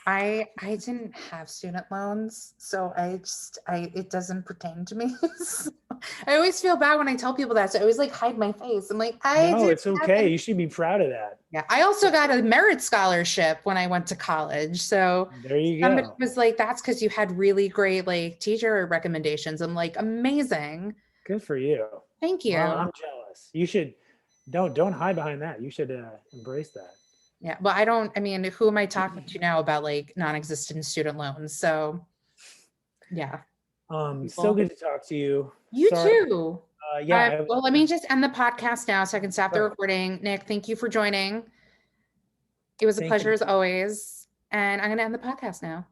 I didn't have student loans, so I it doesn't pertain to me. So I always feel bad when I tell people that. So I always like hide my face. I'm like, I No, didn't it's have okay. any. You should be proud of that. Yeah. I also got a merit scholarship when I went to college. So There you somebody go. was like, that's because you had really great like teacher recommendations. I'm like, amazing. Good for you. Thank Well, you. I'm jealous. You should don't hide behind that. You should embrace that. Yeah. Well, I mean, who am I talking to now about like non-existent student loans? So yeah, So people. good to talk to you. You Sorry. too. Yeah, I was Well, let me just end the podcast now so I can stop the sorry. recording. Nick, thank you for joining. It was a Thank pleasure you. as always. And I'm going to end the podcast now.